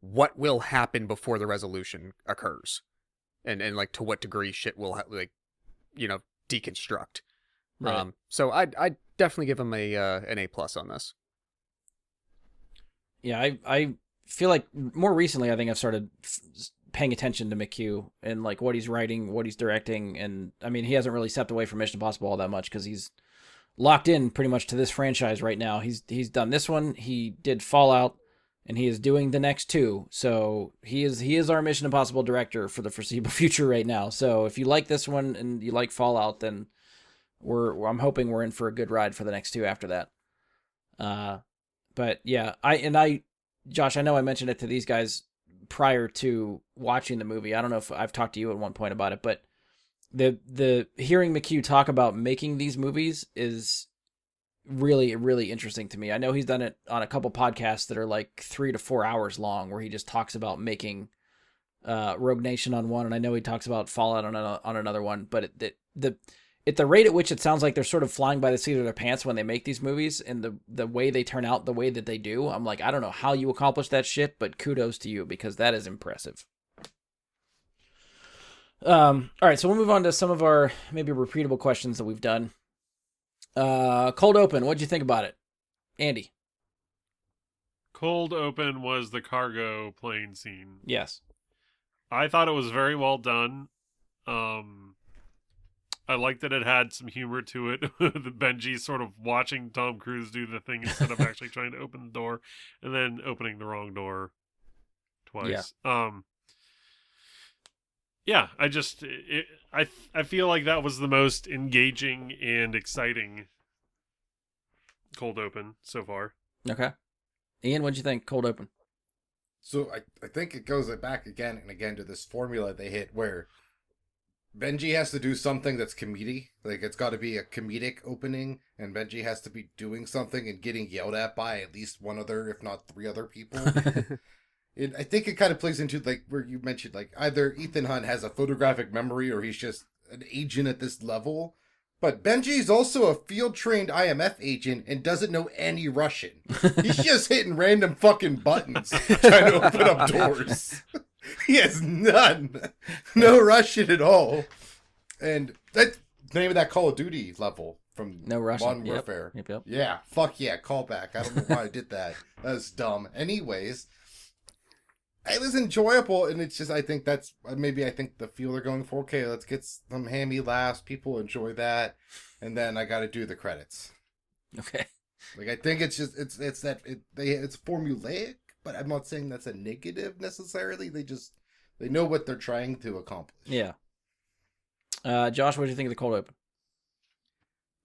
what will happen before the resolution occurs, and like to what degree shit will like, you know, deconstruct. Right. So I'd definitely give him an A+ on this. Yeah, I feel like more recently I think I've started paying attention to McHugh and like what he's writing, what he's directing, and I mean he hasn't really stepped away from Mission Impossible all that much because he's locked in pretty much to this franchise right now. He's done this one, he did Fallout, and he is doing the next two. So he is our Mission Impossible director for the foreseeable future right now. So if you like this one and you like Fallout, then I'm hoping we're in for a good ride for the next two after that. But yeah, Josh, I know I mentioned it to these guys prior to watching the movie. I don't know if I've talked to you at one point about it, but the hearing McHugh talk about making these movies is really, really interesting to me. I know he's done it on a couple podcasts that are like 3 to 4 hours long, where he just talks about making Rogue Nation on one, and I know he talks about Fallout on another one. But at the rate at which it sounds like they're sort of flying by the seat of their pants when they make these movies, and the way they turn out the way that they do, I'm like, I don't know how you accomplish that shit, but kudos to you, because that is impressive. All right, so we'll move on to some of our maybe repeatable questions that we've done. Cold Open, what'd you think about it? Andy? Cold Open was the cargo plane scene. Yes. I thought it was very well done. I liked that it had some humor to it. The Benji sort of watching Tom Cruise do the thing instead of actually trying to open the door, and then opening the wrong door twice. Yeah, I feel like that was the most engaging and exciting Cold Open so far. Okay. Ian, what'd you think? Cold Open. So I think it goes back again and again to this formula they hit where Benji has to do something that's comedy. Like, it's got to be a comedic opening, and Benji has to be doing something and getting yelled at by at least one other, if not 3 other people. I think it kind of plays into, like, where you mentioned, like, either Ethan Hunt has a photographic memory or he's just an agent at this level. But Benji's also a field-trained IMF agent and doesn't know any Russian. He's just hitting random fuking buttons trying to open up doors. He has none. No Russian at all. And that's the name of that Call of Duty level from No Russian. Modern Warfare. Yep. Yeah, fuck yeah, callback. I don't know why I did that. That was dumb. Anyways, it was enjoyable, and it's just, I think that's, maybe I think the feel they're going for, okay, let's get some hammy laughs, people enjoy that, and then I gotta do the credits. Okay. Like, I think it's just, it's formulaic, but I'm not saying that's a negative necessarily. They know what they're trying to accomplish. Yeah. Josh, what did you think of the Cold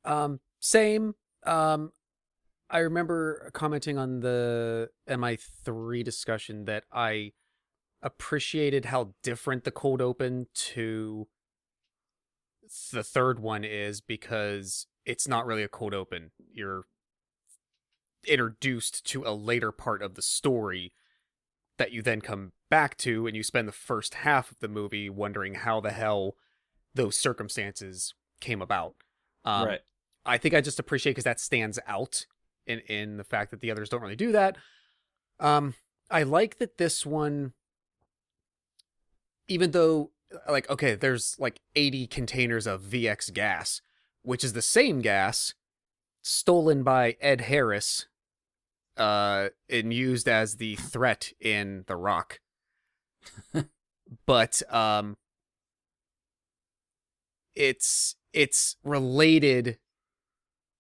Open? Same. I remember commenting on the MI3 discussion that I appreciated how different the Cold Open to the third one is, because it's not really a cold open. You're introduced to a later part of the story that you then come back to, and you spend the first half of the movie wondering how the hell those circumstances came about. Right. I think I just appreciate, because that stands out in the fact that the others don't really do that. I like that this one, even though, like, okay, there's like 80 containers of VX gas, which is the same gas stolen by Ed Harris and used as the threat in The Rock. But it's related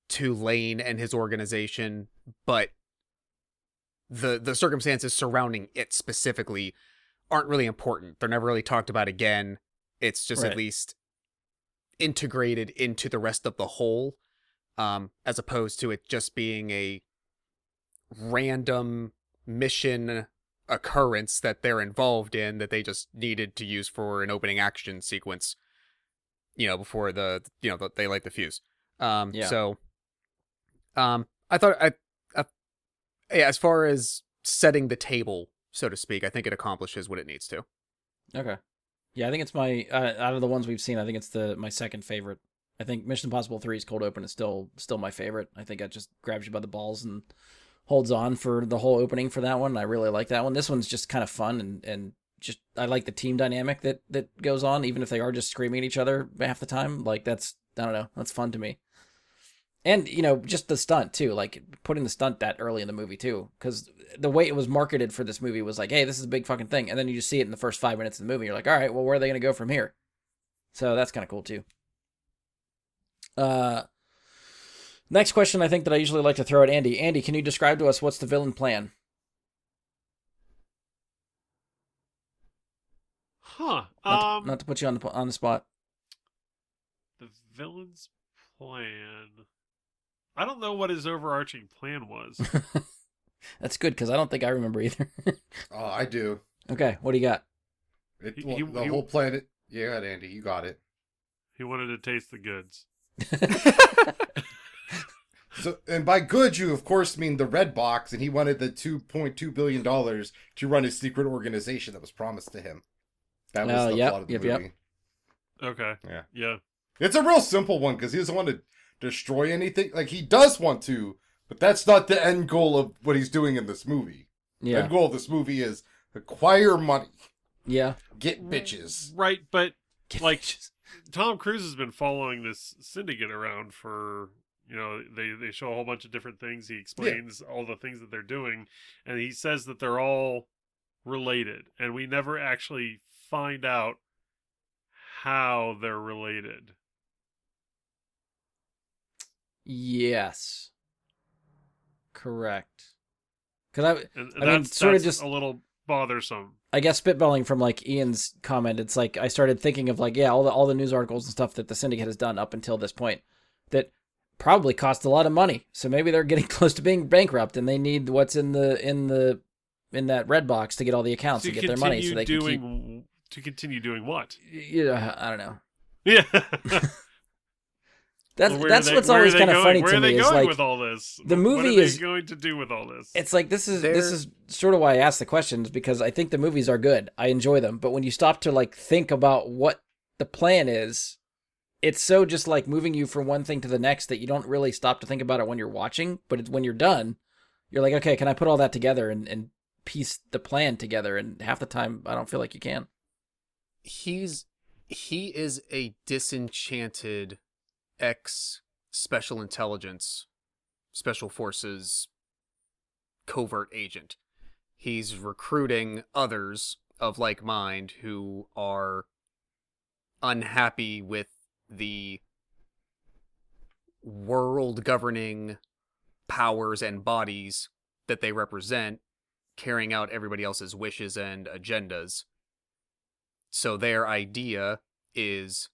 to Lane and his organization, but the circumstances surrounding it specifically aren't really important. They're never really talked about again. It's just at least integrated into the rest of the whole, as opposed to it just being a random mission occurrence that they're involved in that they just needed to use for an opening action sequence, before they light the fuse. So I thought as far as setting the table, so to speak, I think it accomplishes what it needs to. Okay. Yeah, I think it's my out of the ones we've seen, I think it's my second favorite I think Mission Impossible 3's cold open is still my favorite. I think it just grabs you by the balls and holds on for the whole opening for that one. I really like that one. This one's just kind of fun and just I like the team dynamic that goes on, even if they are just screaming at each other half the time. Like that's, I don't know, that's fun to me. And, you know, just the stunt, too, like putting the stunt that early in the movie, too, because the way it was marketed for this movie was like, hey, this is a big fucking thing. And then you just see it in the first 5 minutes of the movie. You're like, all right, well, where are they going to go from here? So that's kind of cool, too. Next question I think that I usually like to throw at Andy. Andy, can you describe to us what's the villain plan? Huh. Not to put you on the spot. The villain's plan. I don't know what his overarching plan was. That's good, because I don't think I remember either. Oh, I do. Okay, what do you got? The whole planet. Yeah, Andy, you got it. He wanted to taste the goods. So, and by good, you of course mean the red box, and he wanted the $2.2 billion to run his secret organization that was promised to him. That was the plot of the movie. Okay. Yeah. It's a real simple one because he doesn't want to destroy anything. Like, he does want to, but that's not the end goal of what he's doing in this movie. Yeah. The end goal of this movie is acquire money. Yeah. Get bitches. Right, but like Tom Cruise has been following this syndicate around for, you know, they show a whole bunch of different things. He explains all the things that they're doing, and he says that they're all related, and we never actually find out how they're related. Yes. Correct. Because I mean, that's sort of just a little bothersome. I guess spitballing from like Ian's comment, it's like I started thinking of like, yeah, all the news articles and stuff that the syndicate has done up until this point that probably cost a lot of money. So maybe they're getting close to being bankrupt, and they need what's in that red box to get all the accounts to get their money, so they can continue doing what? Yeah, I don't know. Yeah. That's what's always kind of funny to me. Where are they going with all this? The movie is going to do with all this. It's like this is sort of why I ask the questions, because I think the movies are good. I enjoy them, but when you stop to like think about what the plan is, it's so just like moving you from one thing to the next that you don't really stop to think about it when you're watching. But when you're done, you're like, okay, can I put all that together and piece the plan together? And half the time, I don't feel like you can. He is a disenchanted ex-special intelligence, special forces covert agent. He's recruiting others of like mind who are unhappy with the world governing powers and bodies that they represent, carrying out everybody else's wishes and agendas. So their idea is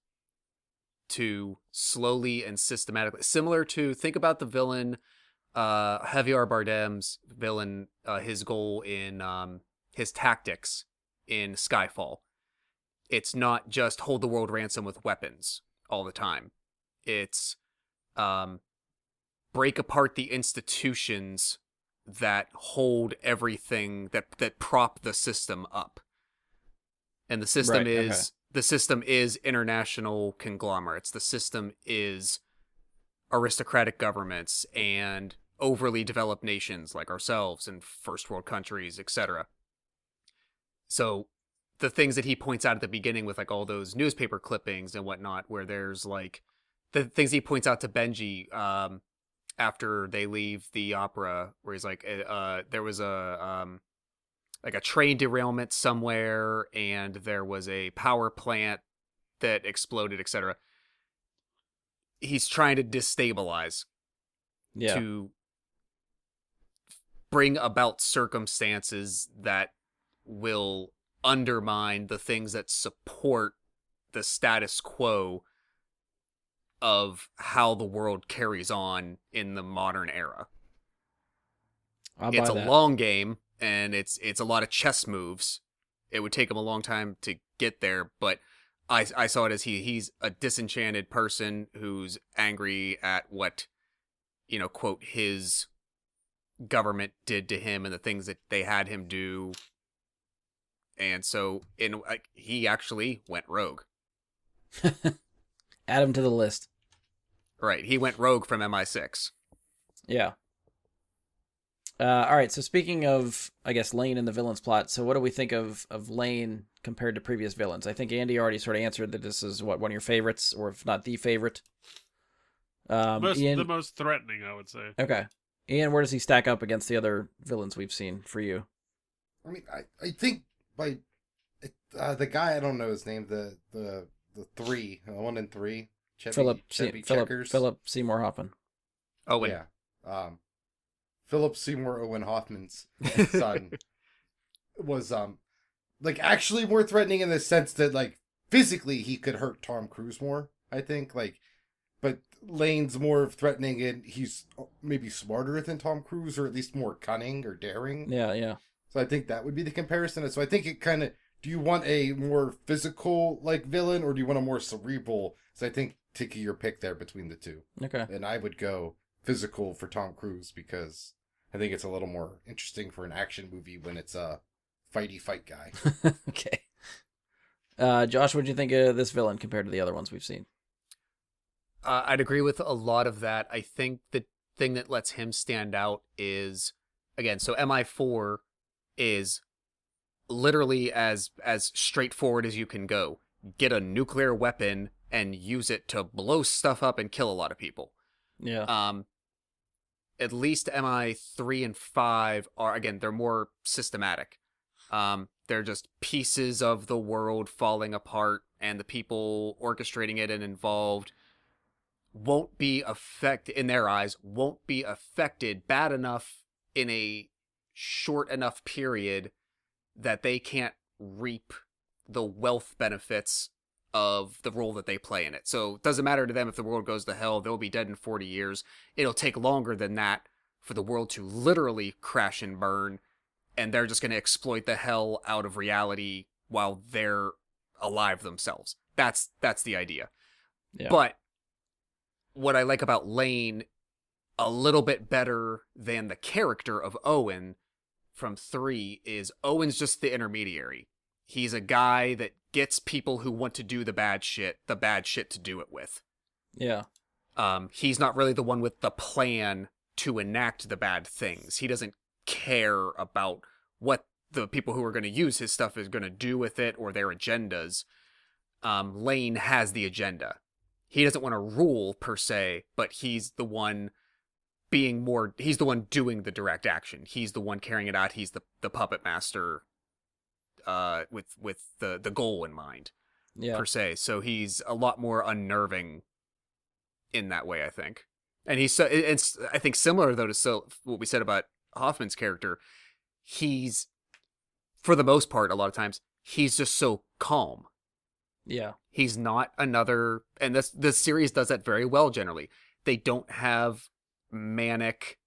to slowly and systematically, similar to, think about the villain, Javier Bardem's villain, his goal in his tactics in Skyfall. It's not just hold the world ransom with weapons all the time. It's break apart the institutions that hold everything, that prop the system up. And the system the system is international conglomerates. The system is aristocratic governments and overly developed nations like ourselves and first world countries, etc. So the things that he points out at the beginning with like all those newspaper clippings and whatnot, where there's like the things he points out to Benji after they leave the opera, where he's like, there was a train derailment somewhere, and there was a power plant that exploded, etc. He's trying to destabilize, to bring about circumstances that will undermine the things that support the status quo of how the world carries on in the modern era. It's a long game, and it's a lot of chess moves. It would take him a long time to get there, but I saw it as he's a disenchanted person who's angry at what, quote, his government did to him and the things that they had him do. And so he actually went rogue. Add him to the list. Right. He went rogue from MI6. Yeah. All right. So speaking of, I guess, Lane and the villain's plot. So what do we think of Lane compared to previous villains? I think Andy already sort of answered that this is one of your favorites, or if not the favorite. Ian, The most threatening, I would say. okay. Ian, where does he stack up against the other villains we've seen for you? I mean, I think by the guy, I don't know his name, the three, 1 and 3, Chevy Checkers. Philip Seymour Hoffman. Owen. Yeah. Philip Seymour Owen Hoffman's son was like actually more threatening in the sense that like physically he could hurt Tom Cruise more, I think, like, but Lane's more threatening and he's maybe smarter than Tom Cruise, or at least more cunning or daring. Yeah. So I think that would be the comparison. So I think it kind of, do you want a more physical like villain, or do you want a more cerebral? So I think take your pick there between the two. Okay. And I would go physical for Tom Cruise because I think it's a little more interesting for an action movie when it's a fighty fight guy. Okay. Josh, what do you think of this villain compared to the other ones we've seen? I'd agree with a lot of that. I think the thing that lets him stand out is, again, so MI4 is literally as straightforward as you can go. Get a nuclear weapon and use it to blow stuff up and kill a lot of people. Yeah. At least MI3 and 5 are, again, they're more systematic. They're just pieces of the world falling apart, and the people orchestrating it and involved won't be in their eyes, won't be affected bad enough in a short enough period that they can't reap the wealth benefits of the role that they play in it. So it doesn't matter to them if the world goes to hell, they'll be dead in 40 years. It'll take longer than that for the world to literally crash and burn, and they're just going to exploit the hell out of reality while they're alive themselves. That's the idea. Yeah. But what I like about Lane a little bit better than the character of Owen from 3 is Owen's just the intermediary. He's a guy that gets people who want to do the bad shit to do it with. Yeah. He's not really the one with the plan to enact the bad things. He doesn't care about what the people who are going to use his stuff is going to do with it or their agendas. Lane has the agenda. He doesn't want to rule per se, but he's the one he's the one doing the direct action. He's the one carrying it out. He's the puppet master with the goal in mind, per se. So he's a lot more unnerving in that way, I think. And it's I think similar though to what we said about Hoffman's character. He's, for the most part, a lot of times he's just so calm. Yeah. He's not another, and this series does that very well generally. They don't have manic,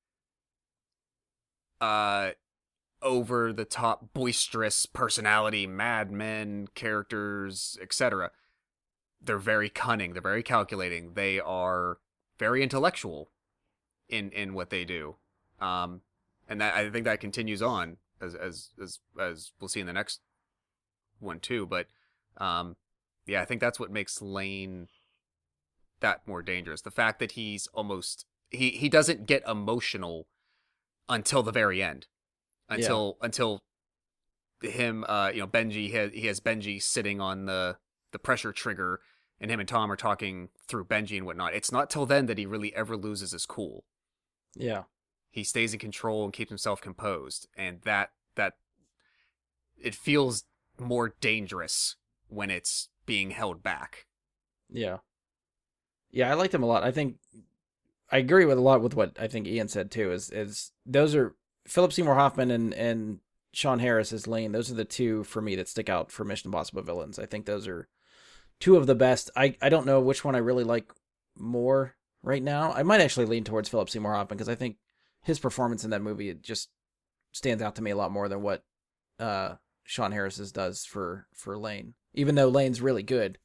over the top, boisterous personality, madmen characters, etc. They're very cunning. They're very calculating. They are very intellectual in what they do, and that, I think that continues on as we'll see in the next one too. But yeah, I think that's what makes Lane that more dangerous. The fact that he's almost he doesn't get emotional until the very end. Until him, Benji, he has Benji sitting on the pressure trigger, and him and Tom are talking through Benji and whatnot. It's not till then that he really ever loses his cool. Yeah. He stays in control and keeps himself composed, and that it feels more dangerous when it's being held back. Yeah. Yeah, I liked him a lot. I think I agree with a lot with what I think Ian said too, is those are Philip Seymour Hoffman and Sean Harris as Lane. Those are the two for me that stick out for Mission Impossible villains. I think those are two of the best. I don't know which one I really like more right now. I might actually lean towards Philip Seymour Hoffman because I think his performance in that movie, it just stands out to me a lot more than what Sean Harris's does for Lane. Even though Lane's really good,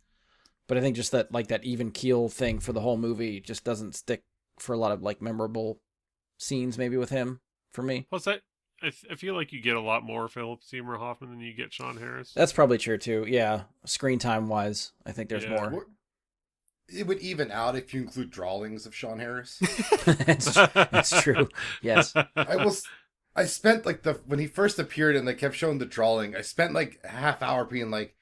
but I think just that even keel thing for the whole movie just doesn't stick for a lot of like memorable scenes maybe with him for me. Plus, I feel like you get a lot more Philip Seymour Hoffman than you get Sean Harris. That's probably true too. Yeah, screen time wise, I think there's more. it would even out if you include drawings of Sean Harris. It's true. Yes. I spent like when he first appeared and they kept showing the drawing, I spent like a half hour being like,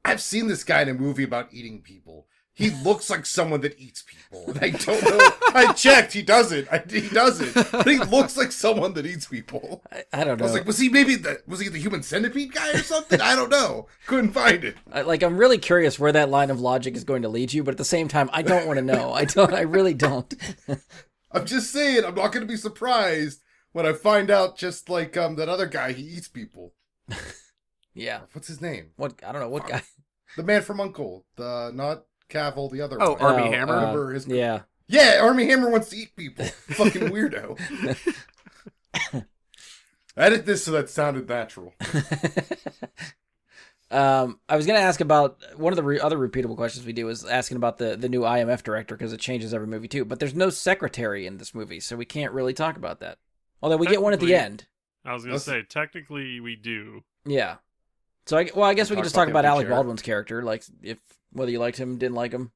I've seen this guy in a movie about eating people. He looks like someone that eats people. And I don't know. I checked. He doesn't. He doesn't. But he looks like someone that eats people. I don't know. I was like, was he the human centipede guy or something? I don't know. Couldn't find it. I'm really curious where that line of logic is going to lead you, but at the same time, I don't want to know. I really don't. I'm just saying, I'm not going to be surprised when I find out just like that other guy, he eats people. Yeah. What's his name? I don't know. What guy? The man from U.N.C.L.E. Not Cavill, the other Oh, one. Army Hammer? Remember his... Yeah. Yeah, Army Hammer wants to eat people. Fucking weirdo. Edit this so that sounded natural. I was going to ask about one of the other repeatable questions we do is asking about the new IMF director because it changes every movie too. But there's no secretary in this movie, so we can't really talk about that. Although we get one at the end. I was going to say, technically we do. Yeah. So I guess we can just talk about Alec chair. Baldwin's character, like whether you liked him, didn't like him.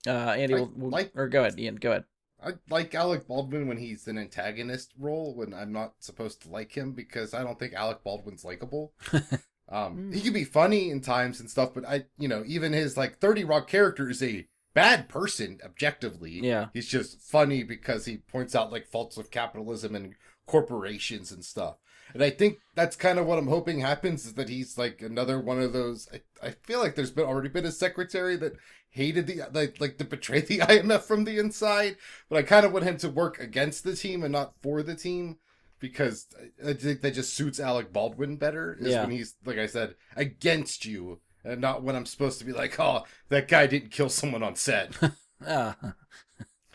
Andy, or go ahead, Ian. Go ahead. I like Alec Baldwin when he's an antagonist role, when I'm not supposed to like him, because I don't think Alec Baldwin's likable. He can be funny in times and stuff, but even his 30 Rock character is a bad person objectively. Yeah. He's just funny because he points out faults of capitalism and corporations and stuff. And I think that's kind of what I'm hoping happens, is that he's another one of those. I feel like there's already been a secretary that hated to betray the IMF from the inside, but I kind of want him to work against the team and not for the team, because I think that just suits Alec Baldwin better. When he's, like I said, against you, and not when I'm supposed to be like, oh, that guy didn't kill someone on set.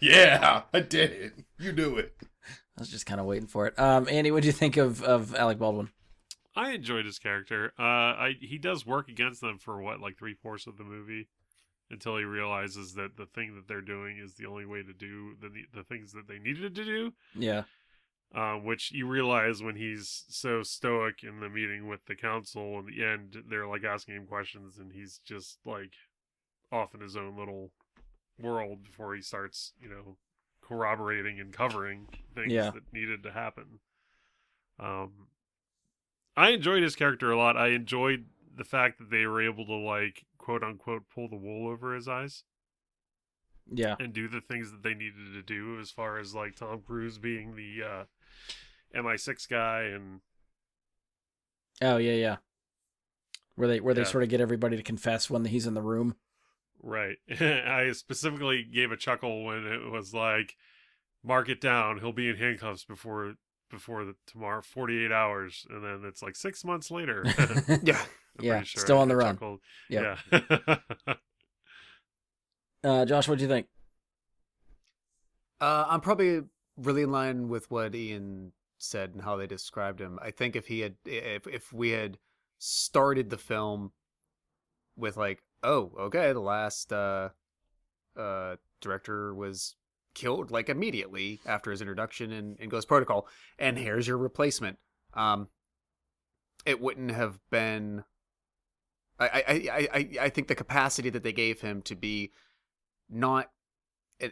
Yeah, I did it. You knew it. I was just kind of waiting for it. Andy, what do you think of Alec Baldwin? I enjoyed his character. He does work against them for 3/4 of the movie, until he realizes that the thing that they're doing is the only way to do the things that they needed to do. Yeah. Which you realize when he's so stoic in the meeting with the council. In the end, they're asking him questions, and he's just off in his own little world before he starts, corroborating and covering things that needed to happen. I enjoyed his character a lot. I enjoyed the fact that they were able to quote unquote pull the wool over his eyes. Yeah. And do the things that they needed to do, as far as Tom Cruise being the MI6 guy, and oh yeah. Where they sort of get everybody to confess when he's in the room. Right. I specifically gave a chuckle when it was mark it down, he'll be in handcuffs before the tomorrow 48 hours, and then it's 6 months later. Yeah. I'm sure still on the run. chuckled. Yep. Yeah. Josh, what do you think? I'm probably really in line with what Ian said and how they described him. I think if we had started the film with oh, okay, the last director was killed immediately after his introduction in Ghost Protocol, and here's your replacement. It wouldn't have been. I think the capacity that they gave him to be not.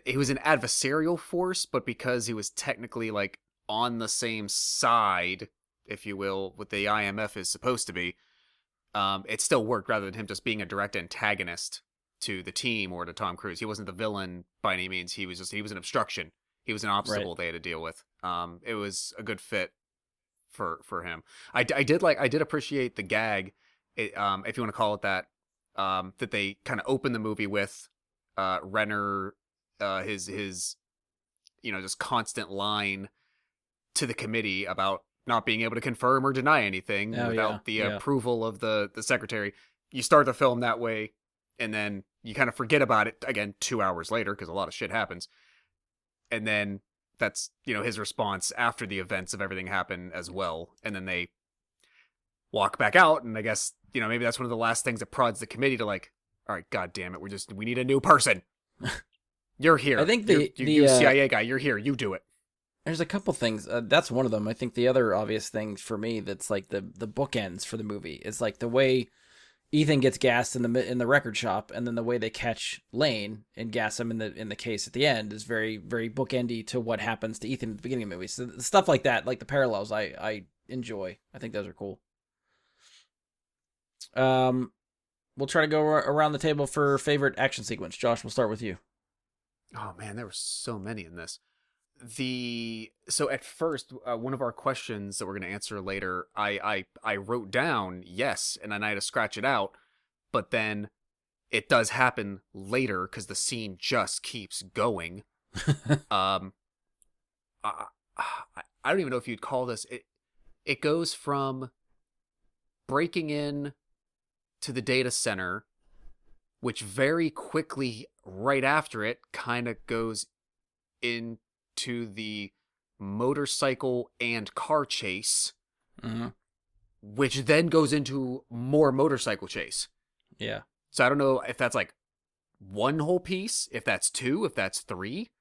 He was an adversarial force, but because he was technically on the same side, if you will, what the IMF is supposed to be, it still worked rather than him just being a direct antagonist to the team or to Tom Cruise. He wasn't the villain by any means. He was an obstruction. He was an obstacle they had to deal with. It was a good fit for him. I did appreciate the gag, if you want to call it that, that they kind of opened the movie with Renner, his just constant line to the committee about not being able to confirm or deny anything without the approval of the secretary. You start the film that way, and then you kind of forget about it again 2 hours later, because a lot of shit happens. And then that's, his response after the events of everything happen as well. And then they walk back out, and I guess, maybe that's one of the last things that prods the committee to all right, God damn it, we need a new person. You're here. I think you CIA guy, you're here, you do it. There's a couple things. That's one of them. I think the other obvious thing for me that's the bookends for the movie is the way Ethan gets gassed in the record shop, and then the way they catch Lane and gas him in the case at the end is very, very bookendy to what happens to Ethan at the beginning of the movie. So stuff like that, like the parallels, I enjoy. I think those are cool. We'll try to go around the table for favorite action sequence. Josh, we'll start with you. Oh man, there were so many in this. So at first, one of our questions that we're going to answer later, I wrote down yes, and then I had to scratch it out, but then it does happen later because the scene just keeps going. I don't even know if you'd call this. It goes from breaking in to the data center, which very quickly right after it kind of goes into the motorcycle and car chase, which then goes into more motorcycle chase. Yeah. So I don't know if that's like one whole piece, if that's two, if that's three,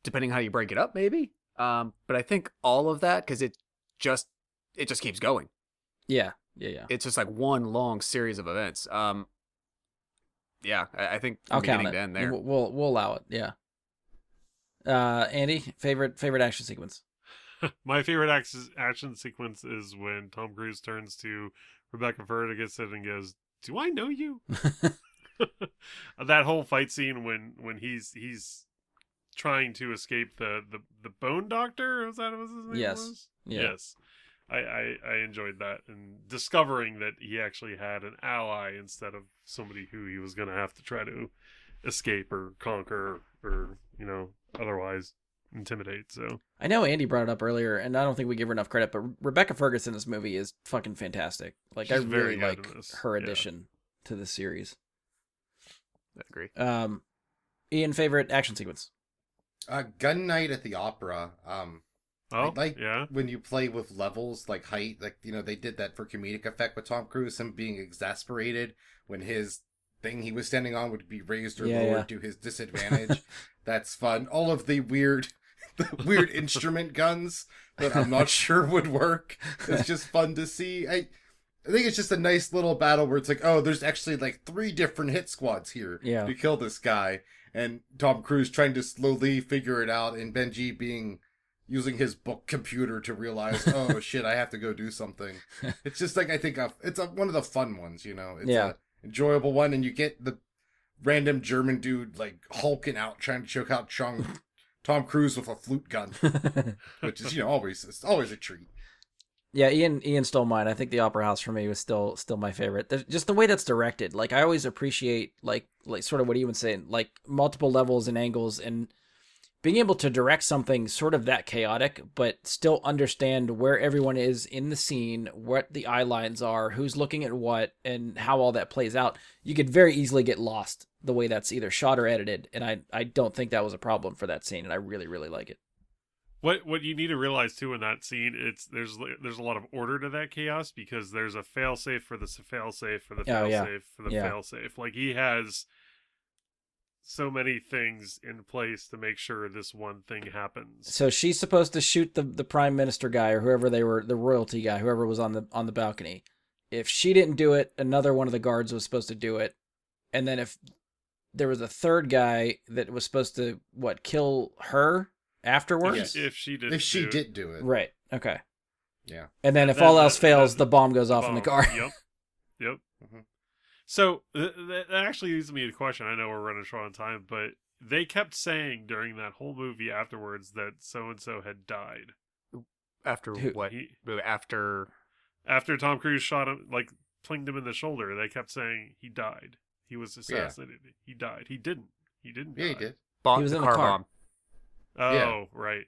depending how you break it up, maybe. But I think all of that, because it just keeps going. Yeah. It's just like one long series of events. Yeah, I think from I'll count beginning it. to end there. We'll allow it. Yeah. Andy, favorite action sequence. My favorite action sequence is when Tom Cruise turns to Rebecca Ferguson and goes, "Do I know you?" That whole fight scene when he's trying to escape the bone doctor. Was that what his name Yes. was? Yeah. Yes. I enjoyed that, and discovering that he actually had an ally instead of somebody who he was going to have to try to escape or conquer or otherwise intimidate. So I know Andy brought it up earlier, and I don't think we give her enough credit, but Rebecca Ferguson in this movie is fucking fantastic. Like, She's I very really good like in this. her Yeah. addition to the series. I agree. Ian, favorite action sequence. Gun Night at the Opera. oh Like yeah, when you play with levels, like height, like, they did that for comedic effect with Tom Cruise, him being exasperated when his thing he was standing on would be raised or Yeah, lowered yeah. to his disadvantage. That's fun. All of the weird instrument guns that I'm not sure would work. It's just fun to see. I think it's just a nice little battle where it's like, oh, there's actually like 3 different hit squads here Yeah. to kill this guy. And Tom Cruise trying to slowly figure it out, and Benji using his book computer to realize, oh shit, I have to go do something. It's just like, I think it's one of the fun ones, It's Yeah. a enjoyable one, and you get the random German dude like hulking out trying to choke out Tom Cruise with a flute gun, which is it's always a treat. Yeah, Ian stole mine. I think the Opera House for me was still my favorite. Just the way that's directed. Like, I always appreciate like sort of what Ian was saying, like multiple levels and angles, and being able to direct something sort of that chaotic, but still understand where everyone is in the scene, what the eye lines are, who's looking at what, and how all that plays out. You could very easily get lost the way that's either shot or edited, and I don't think that was a problem for that scene, and I really, really like it. What you need to realize too in that scene, there's a lot of order to that chaos, because there's a failsafe for the failsafe for the failsafe for the failsafe. Like, he has so many things in place to make sure this one thing happens. So she's supposed to shoot the prime minister guy or whoever they were, the royalty guy, whoever was on the balcony. If she didn't do it, another one of the guards was supposed to do it. And then if there was a third guy that was supposed to kill her afterwards? If she did, did do it, Right. Okay. Yeah. And then if all else fails, the bomb goes off in the car. Yep. Mhm. So that actually leads me to a question. I know we're running short on time, but they kept saying during that whole movie afterwards that so and so had died. After Who- what? He, After after Tom Cruise shot him, like plinged him in the shoulder, they kept saying he died. He was assassinated. He died. He didn't. He didn't. Yeah, he die. did. bought He was the in the car car. bomb. Oh, Yeah. right.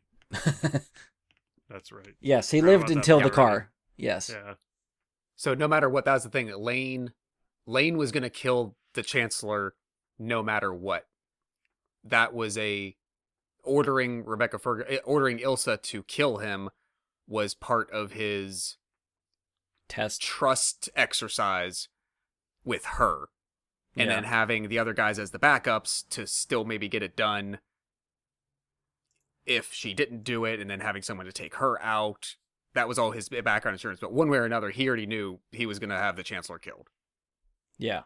That's right. Yes, he Forgot lived about that until the part car. already. Yes. Yeah. So no matter what, that was the thing. Lane was going to kill the Chancellor no matter what. That was ordering Ilsa to kill him was part of his Test. trust exercise with her. And Yeah. then having the other guys as the backups to still maybe get it done if she didn't do it, and then having someone to take her out. that was all his background insurance. But one way or another, he already knew he was going to have the Chancellor killed. Yeah.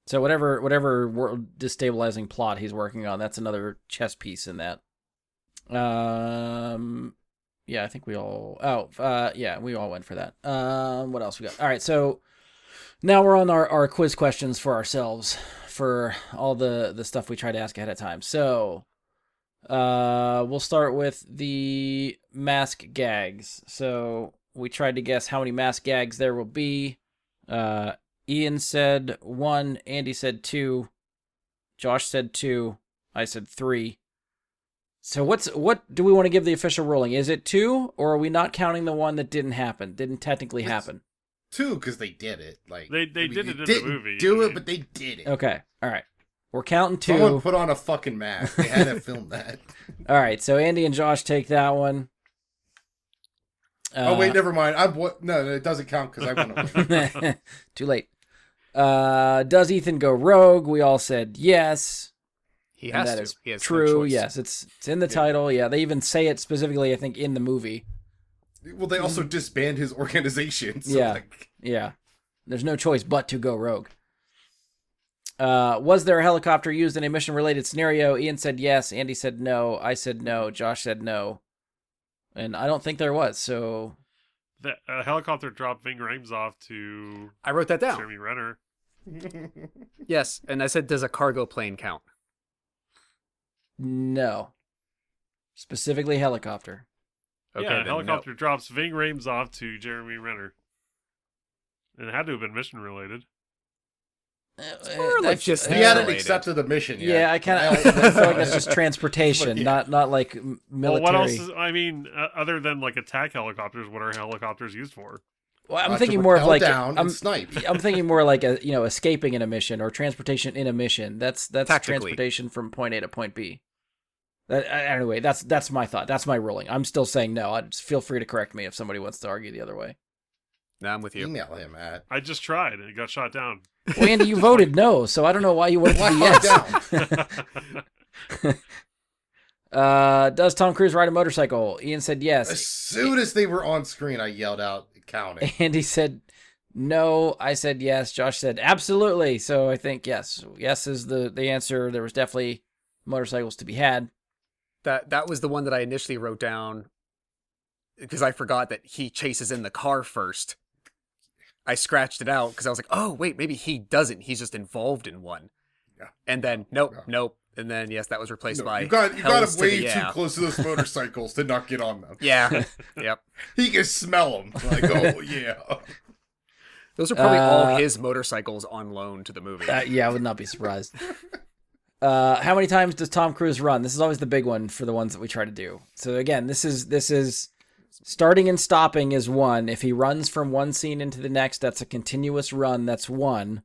So whatever world destabilizing plot he's working on, that's another chess piece in that. Yeah, I think we all. We all went for that. What else we got? All right, so now we're on our quiz questions for ourselves for all the stuff we try to ask ahead of time. So, we'll start with the mask gags. So we tried to guess how many mask gags there will be. Ian said 1, Andy said 2, Josh said 2, I said 3. So what do we want to give the official ruling? Is it 2, or are we not counting the one that didn't technically happen? 2, because they did it. Like They did it in the didn't movie. do it, but they did it. Okay, all right. We're counting 2. Someone put on a fucking mask. They had to film that. All right, so Andy and Josh take that one. Oh wait, never mind. No, it doesn't count because I won. Too late. Does Ethan go rogue? We all said yes. He And has that to. is He has no true. choice. Yes, it's in the title. Yeah, they even say it specifically, I think, in the movie. Well, they also disband his organization. So Yeah. Yeah. There's no choice but to go rogue. Was there a helicopter used in a mission-related scenario? Ian said yes. Andy said no. I said no. Josh said no. And I don't think there was, so... The helicopter dropped Ving Rhames off to I wrote that down. Jeremy Renner. Yes, and I said, does a cargo plane count? No. Specifically helicopter. Okay, Yeah, then helicopter drops Ving Rhames off to Jeremy Renner. And it had to have been mission related. more logistics He hadn't related. accepted the mission yet. Yeah, I kind of I feel like that's just transportation, Yeah. not like military. Well, what else is, I mean, other than like attack helicopters, what are helicopters used for? Well, I'm To thinking more of rappel like down I'm and snipe. I'm thinking more like escaping in a mission or transportation in a mission. That's Tactically. transportation from point A to point B. Anyway, that's my thought. That's my ruling. I'm still saying no. Just feel free to correct me if somebody wants to argue the other way. No, I'm with you. Email him at. I just tried and it got shot down. Well, Andy, you voted no, so I don't know why you went to the yes. Does Tom Cruise ride a motorcycle? Ian said As yes. soon as they were on screen, I yelled out, counting. Andy said no. I said yes. Josh said absolutely. So I think yes. Yes is the answer. There was definitely motorcycles to be had. That was the one that I initially wrote down because I forgot that he chases in the car first. I scratched it out because I was like, oh, wait, maybe he doesn't. He's just involved in one. Yeah. And then, nope. And then, yes, that was replaced No, by you got Hells him to the way too close to those motorcycles to not get on them. Yeah. Yep. He can smell them. Like, oh, yeah. Those are probably all his motorcycles on loan to the movie. Yeah, I would not be surprised. How many times does Tom Cruise run? This is always the big one for the ones that we try to do. So again, this is starting and stopping is 1. If he runs from one scene into the next, that's a continuous run. That's 1,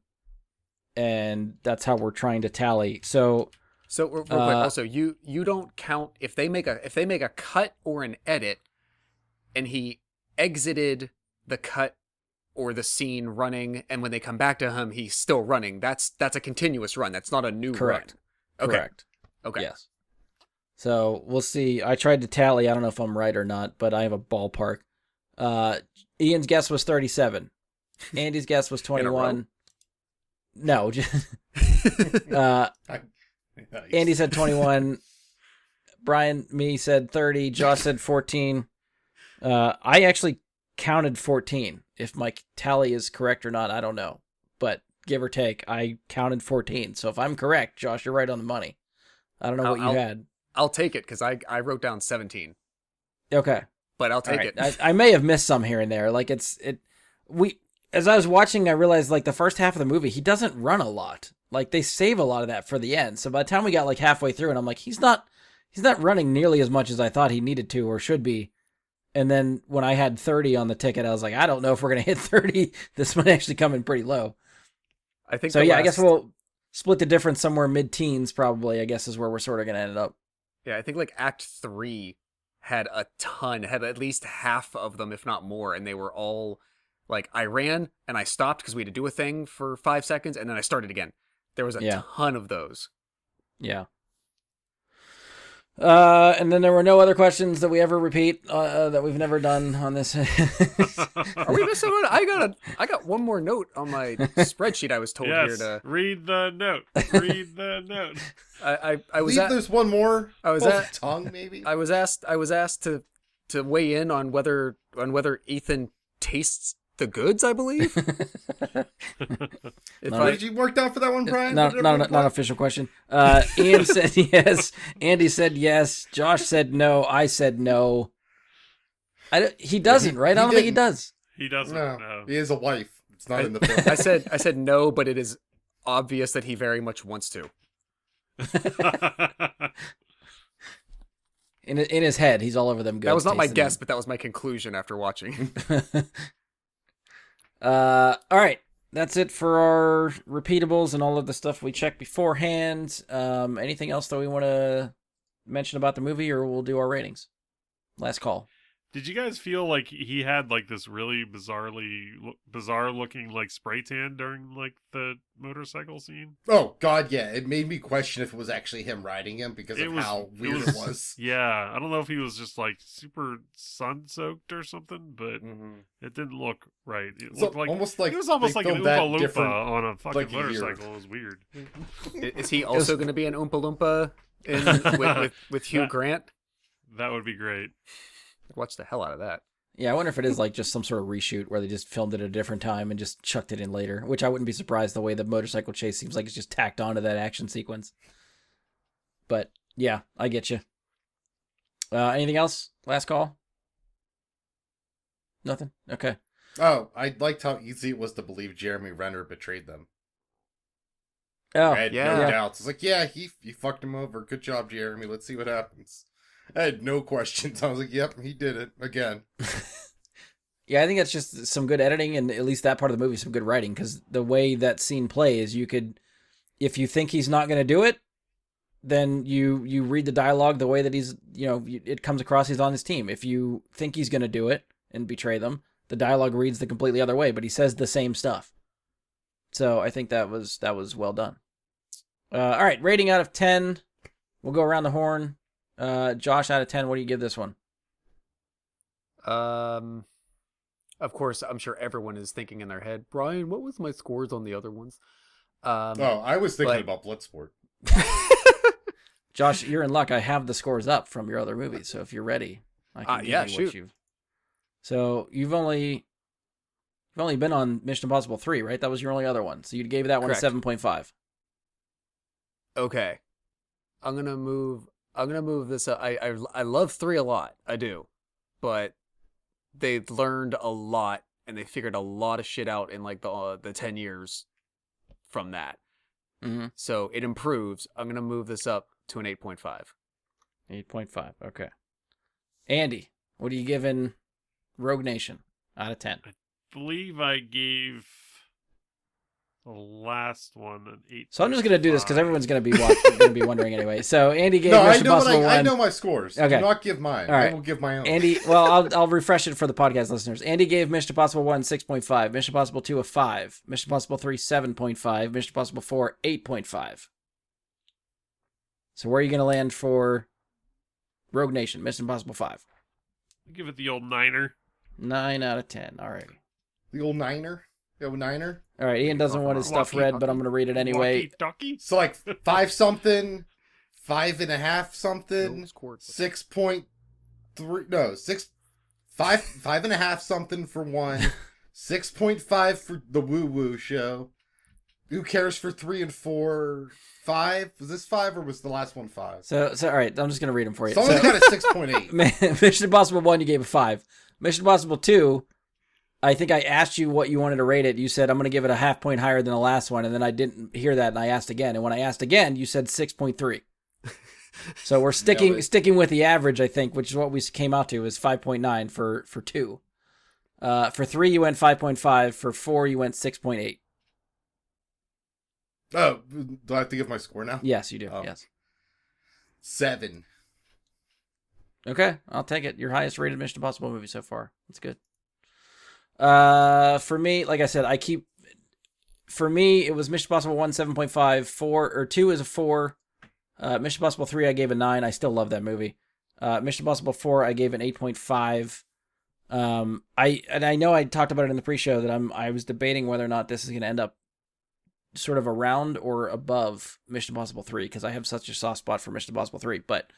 and that's how we're trying to tally. So real quick, also, you don't count if they make a cut or an edit, and he exited the cut or the scene running, and when they come back to him, he's still running. That's a continuous run. That's not a new Correct. run. Okay. Correct. Okay. Yes. So we'll see. I tried to tally. I don't know if I'm right or not, but I have a ballpark. Ian's guess was 37. Andy's guess was 21. No. Nice. Andy said 21. Brian, me said 30. Josh said 14. I actually counted 14. If my tally is correct or not, I don't know. But give or take, I counted 14. So if I'm correct, Josh, you're right on the money. I don't know what you had. I'll take it because I wrote down 17, Okay. but I'll take it. I may have missed some here and there. Like as I was watching, I realized like the first half of the movie, he doesn't run a lot. Like they save a lot of that for the end. So by the time we got like halfway through, and I'm like, he's not running nearly as much as I thought he needed to or should be. And then when I had 30 on the ticket, I was like, I don't know if we're gonna hit 30. This might actually come in pretty low. I think So yeah, I guess we'll split the difference somewhere mid-teens. Probably, I guess is where we're sort of gonna end up. Yeah, I think like Act 3 had a ton, had at least half of them, if not more, and they were all like I ran and I stopped because we had to do a thing for 5 seconds, and then I started again. There was a ton of those. Yeah. And then there were no other questions that we ever repeat that we've never done on this. Are we missing one? I got one more note on my spreadsheet. I was told here Yes, to. read the note. Read the note. I I was believe there's one more. I was Off at- tongue, maybe. I was asked to weigh in on whether Ethan tastes the goods. I believe. If No, What I, did you work down for that one, Brian? not, What did not, everyone not an put? official question. Ian said yes. Andy said yes. Josh said no. I said no. He doesn't, right? I don't think he didn't. does. He doesn't No, know. he has a wife. It's not I- in the film. I said no, but it is obvious that he very much wants to. In his head, he's all over them goods. That was not my tasting guess, but that was my conclusion after watching. them. All right. That's it for our repeatables and all of the stuff we checked beforehand. Anything else that we want to mention about the movie, or we'll do our ratings? Last call. Did you guys feel like he had like this really bizarre looking like spray tan during like the motorcycle scene? Oh God, yeah. It made me question if it was actually him riding him because It of was- how it weird was- it was. Yeah, I don't know if he was just like super sun soaked or something, but it didn't look right. It So looked like almost like it was almost they like an filmed that Oompa Loompa different, on a fucking like, a year. motorcycle. It was weird. Is he also going to be an Oompa Loompa with Hugh Grant? That would be great. I'd watch the hell out of that. Yeah, I wonder if it is like just some sort of reshoot where they just filmed it at a different time and just chucked it in later, which I wouldn't be surprised the way the motorcycle chase seems like it's just tacked onto that action sequence. But yeah, I get you. Anything else? Last call? Nothing? Okay. Oh, I liked how easy it was to believe Jeremy Renner betrayed them. Oh, I had yeah. no doubts. It's like, yeah, he fucked him over. Good job, Jeremy. Let's see what happens. I had no questions. I was like, yep, he did it again. yeah, I think that's just some good editing and at least that part of the movie, some good writing, because the way that scene plays, you could, if you think he's not going to do it, then you read the dialogue the way that he's, it comes across he's on his team. If you think he's going to do it and betray them, the dialogue reads the completely other way, but he says the same stuff. So I think that was well done. All right, rating out of 10. We'll go around the horn. Josh, out of 10, what do you give this one? Of course, I'm sure everyone is thinking in their head, Brian, what was my scores on the other ones? Oh, I was thinking but- about Bloodsport. Josh, you're in luck. I have the scores up from your other movies, so if you're ready, I can give yeah, you shoot. what you've. So you've only been on Mission Impossible 3, right? That was your only other one. So you gave that one Correct. a 7.5. Okay. I'm gonna move this up. I love 3 a lot. I do. But they learned a lot and they figured a lot of shit out in like the 10 years from that. Mm-hmm. So it improves. I'm gonna move this up to an 8.5. 8.5. Okay. Andy, what are you giving Rogue Nation out of 10? Believe I gave the last one an 8. So I'm just gonna do this because everyone's gonna be wondering anyway. So Andy gave No, I Mission know Impossible 1. I know my scores. Okay. Do not give mine. All right. I will give my own. Andy, well, I'll refresh it for the podcast listeners. Andy gave Mission Impossible 1 6.5, Mission Impossible 2 a 5, Mission Impossible 3 7.5, Mission Impossible 4 8.5. So where are you going to land for Rogue Nation, Mission Impossible 5? Give it the old 9er. 9 out of 10. All right. The old niner. The old niner. All right, Ian doesn't want his stuff read, but I'm going to read it anyway. Walkie-talkie? So like 5 something, 5.5 something, No score. 6.3. No, 5.5 something for one, 6.5 for the Woo Woo Show. Who cares for 3 and 4? 5? Was this 5 or was the last one 5? So all right, I'm just going to read them for you. Someone's got a 6.8. Mission Impossible 1, you gave a 5. Mission Impossible 2, I think I asked you what you wanted to rate it. You said, I'm going to give it a half point higher than the last one. And then I didn't hear that, and I asked again. And when I asked again, you said 6.3. So we're sticking with the average, I think, which is what we came out to, is 5.9 for 2. For 3, you went 5.5. For 4, you went 6.8. Oh, do I have to give my score now? Yes, you do. Oh. Yes. 7. Okay, I'll take it. Your highest rated Mission Impossible movie so far. That's good. For me, like I said, for me, it was Mission Impossible 1 7.5, 4 or 2 is a 4, Mission Impossible 3, I gave a 9. I still love that movie. Mission Impossible 4, I gave an 8.5. I know I talked about it in the pre-show that I was debating whether or not this is going to end up sort of around or above Mission Impossible 3 because I have such a soft spot for Mission Impossible 3. But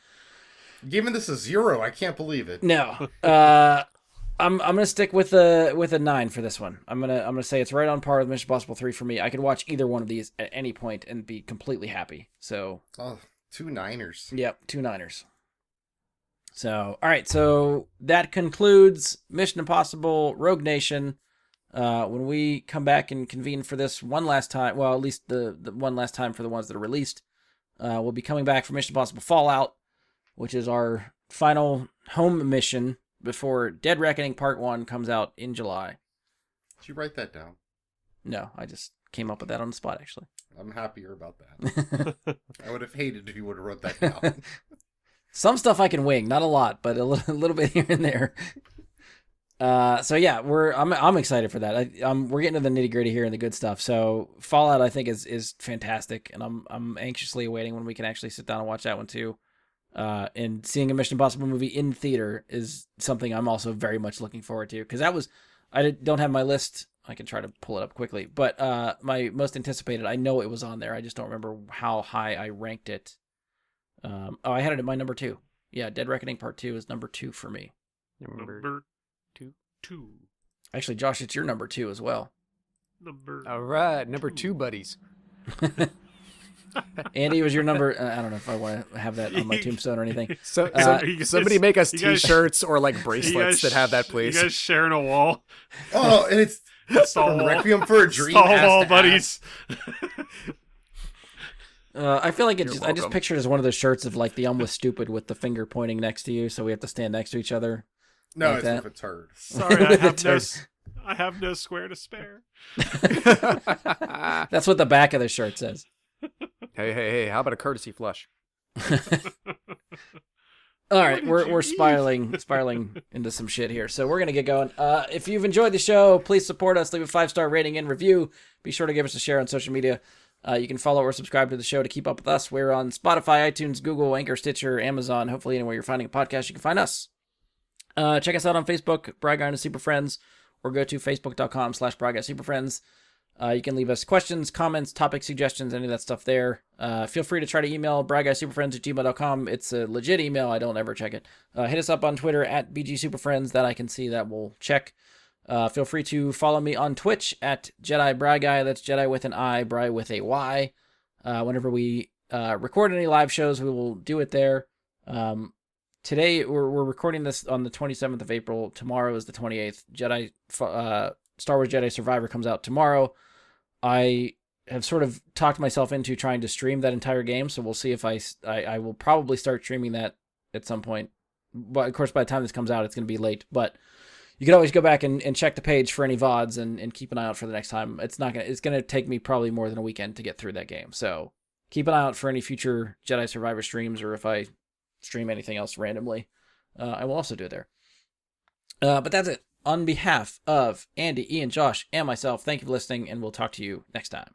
Giving this a 0, I can't believe it. no, I'm gonna stick with a 9 for this one. I'm gonna say it's right on par with Mission Impossible 3 for me. I could watch either one of these at any point and be completely happy. So Oh, 2 9ers. yep, 2 9ers. So all right, so that concludes Mission Impossible Rogue Nation. When we come back and convene for this one last time, well, at least the one last time for the ones that are released, we'll be coming back for Mission Impossible Fallout, which is our final home mission before Dead Reckoning Part 1 comes out in July. Did you write that down? No, I just came up with that on the spot, actually. I'm happier about that. I would have hated if you would have wrote that down. Some stuff I can wing, not a lot, but a little bit here and there. So yeah, I'm excited for that. We're getting to the nitty gritty here and the good stuff. So Fallout, I think is fantastic, and I'm anxiously awaiting when we can actually sit down and watch that one too. And seeing a Mission Impossible movie in theater is something I'm also very much looking forward to because I don't have my list. I can try to pull it up quickly, but my most anticipated, I know it was on there. I just don't remember how high I ranked it. I had it at my number 2. Yeah, Dead Reckoning Part 2 is number 2 for me. Number two. Actually, Josh, it's your number 2 as well. All right, number 2, buddies. Andy was your number. I don't know if I want to have that on my tombstone or anything. So, you guys- somebody make us you guys- T-shirts or like You bracelets guys that have that, sh- please. You guys sharing a wall. Oh, and it's Stall wall. Requiem for a Dream. Stall ass wall, to buddies. I feel like I just welcome. pictured it as one of those shirts of like the almost stupid with the finger pointing next to you, so we have to stand next to each other. No, like it's that. with a turd. Sorry, Turd. I have no square to spare. That's what the back of the shirt says. Hey, how about a courtesy flush? All right, did we're you spiraling into some shit here. So we're gonna get going. If you've enjoyed the show, please support us. Leave a 5-star rating and review. Be sure to give us a share on social media. You can follow or subscribe to the show to keep up with us. We're on Spotify, iTunes, Google, Anchor, Stitcher, Amazon. Hopefully, anywhere you're finding a podcast, you can find us. Check us out on Facebook, Bry Guy and Super Friends, or go to facebook.com/BryGuySuperFriends. You can leave us questions, comments, topic suggestions, any of that stuff there. Feel free to try to email bryguysuperfriends@gmail.com. It's a legit email. I don't ever check it. Hit us up on Twitter at BGSuperFriends. That I can see, that we'll check. Feel free to follow me on Twitch at Jedi Bry Guy. That's Jedi with an I, Bry with a Y. Whenever we record any live shows, we will do it there. Today, we're recording this on the 27th of April. Tomorrow is the 28th. Star Wars Jedi Survivor comes out tomorrow. I have sort of talked myself into trying to stream that entire game, so we'll see if I will probably start streaming that at some point. But of course, by the time this comes out, it's going to be late. But you can always go back and check the page for any VODs and keep an eye out for the next time. It's going to take me probably more than a weekend to get through that game. So keep an eye out for any future Jedi Survivor streams, or if I stream anything else randomly, I will also do it there. But that's it. On behalf of Andy, Ian, Josh, and myself, thank you for listening, and we'll talk to you next time.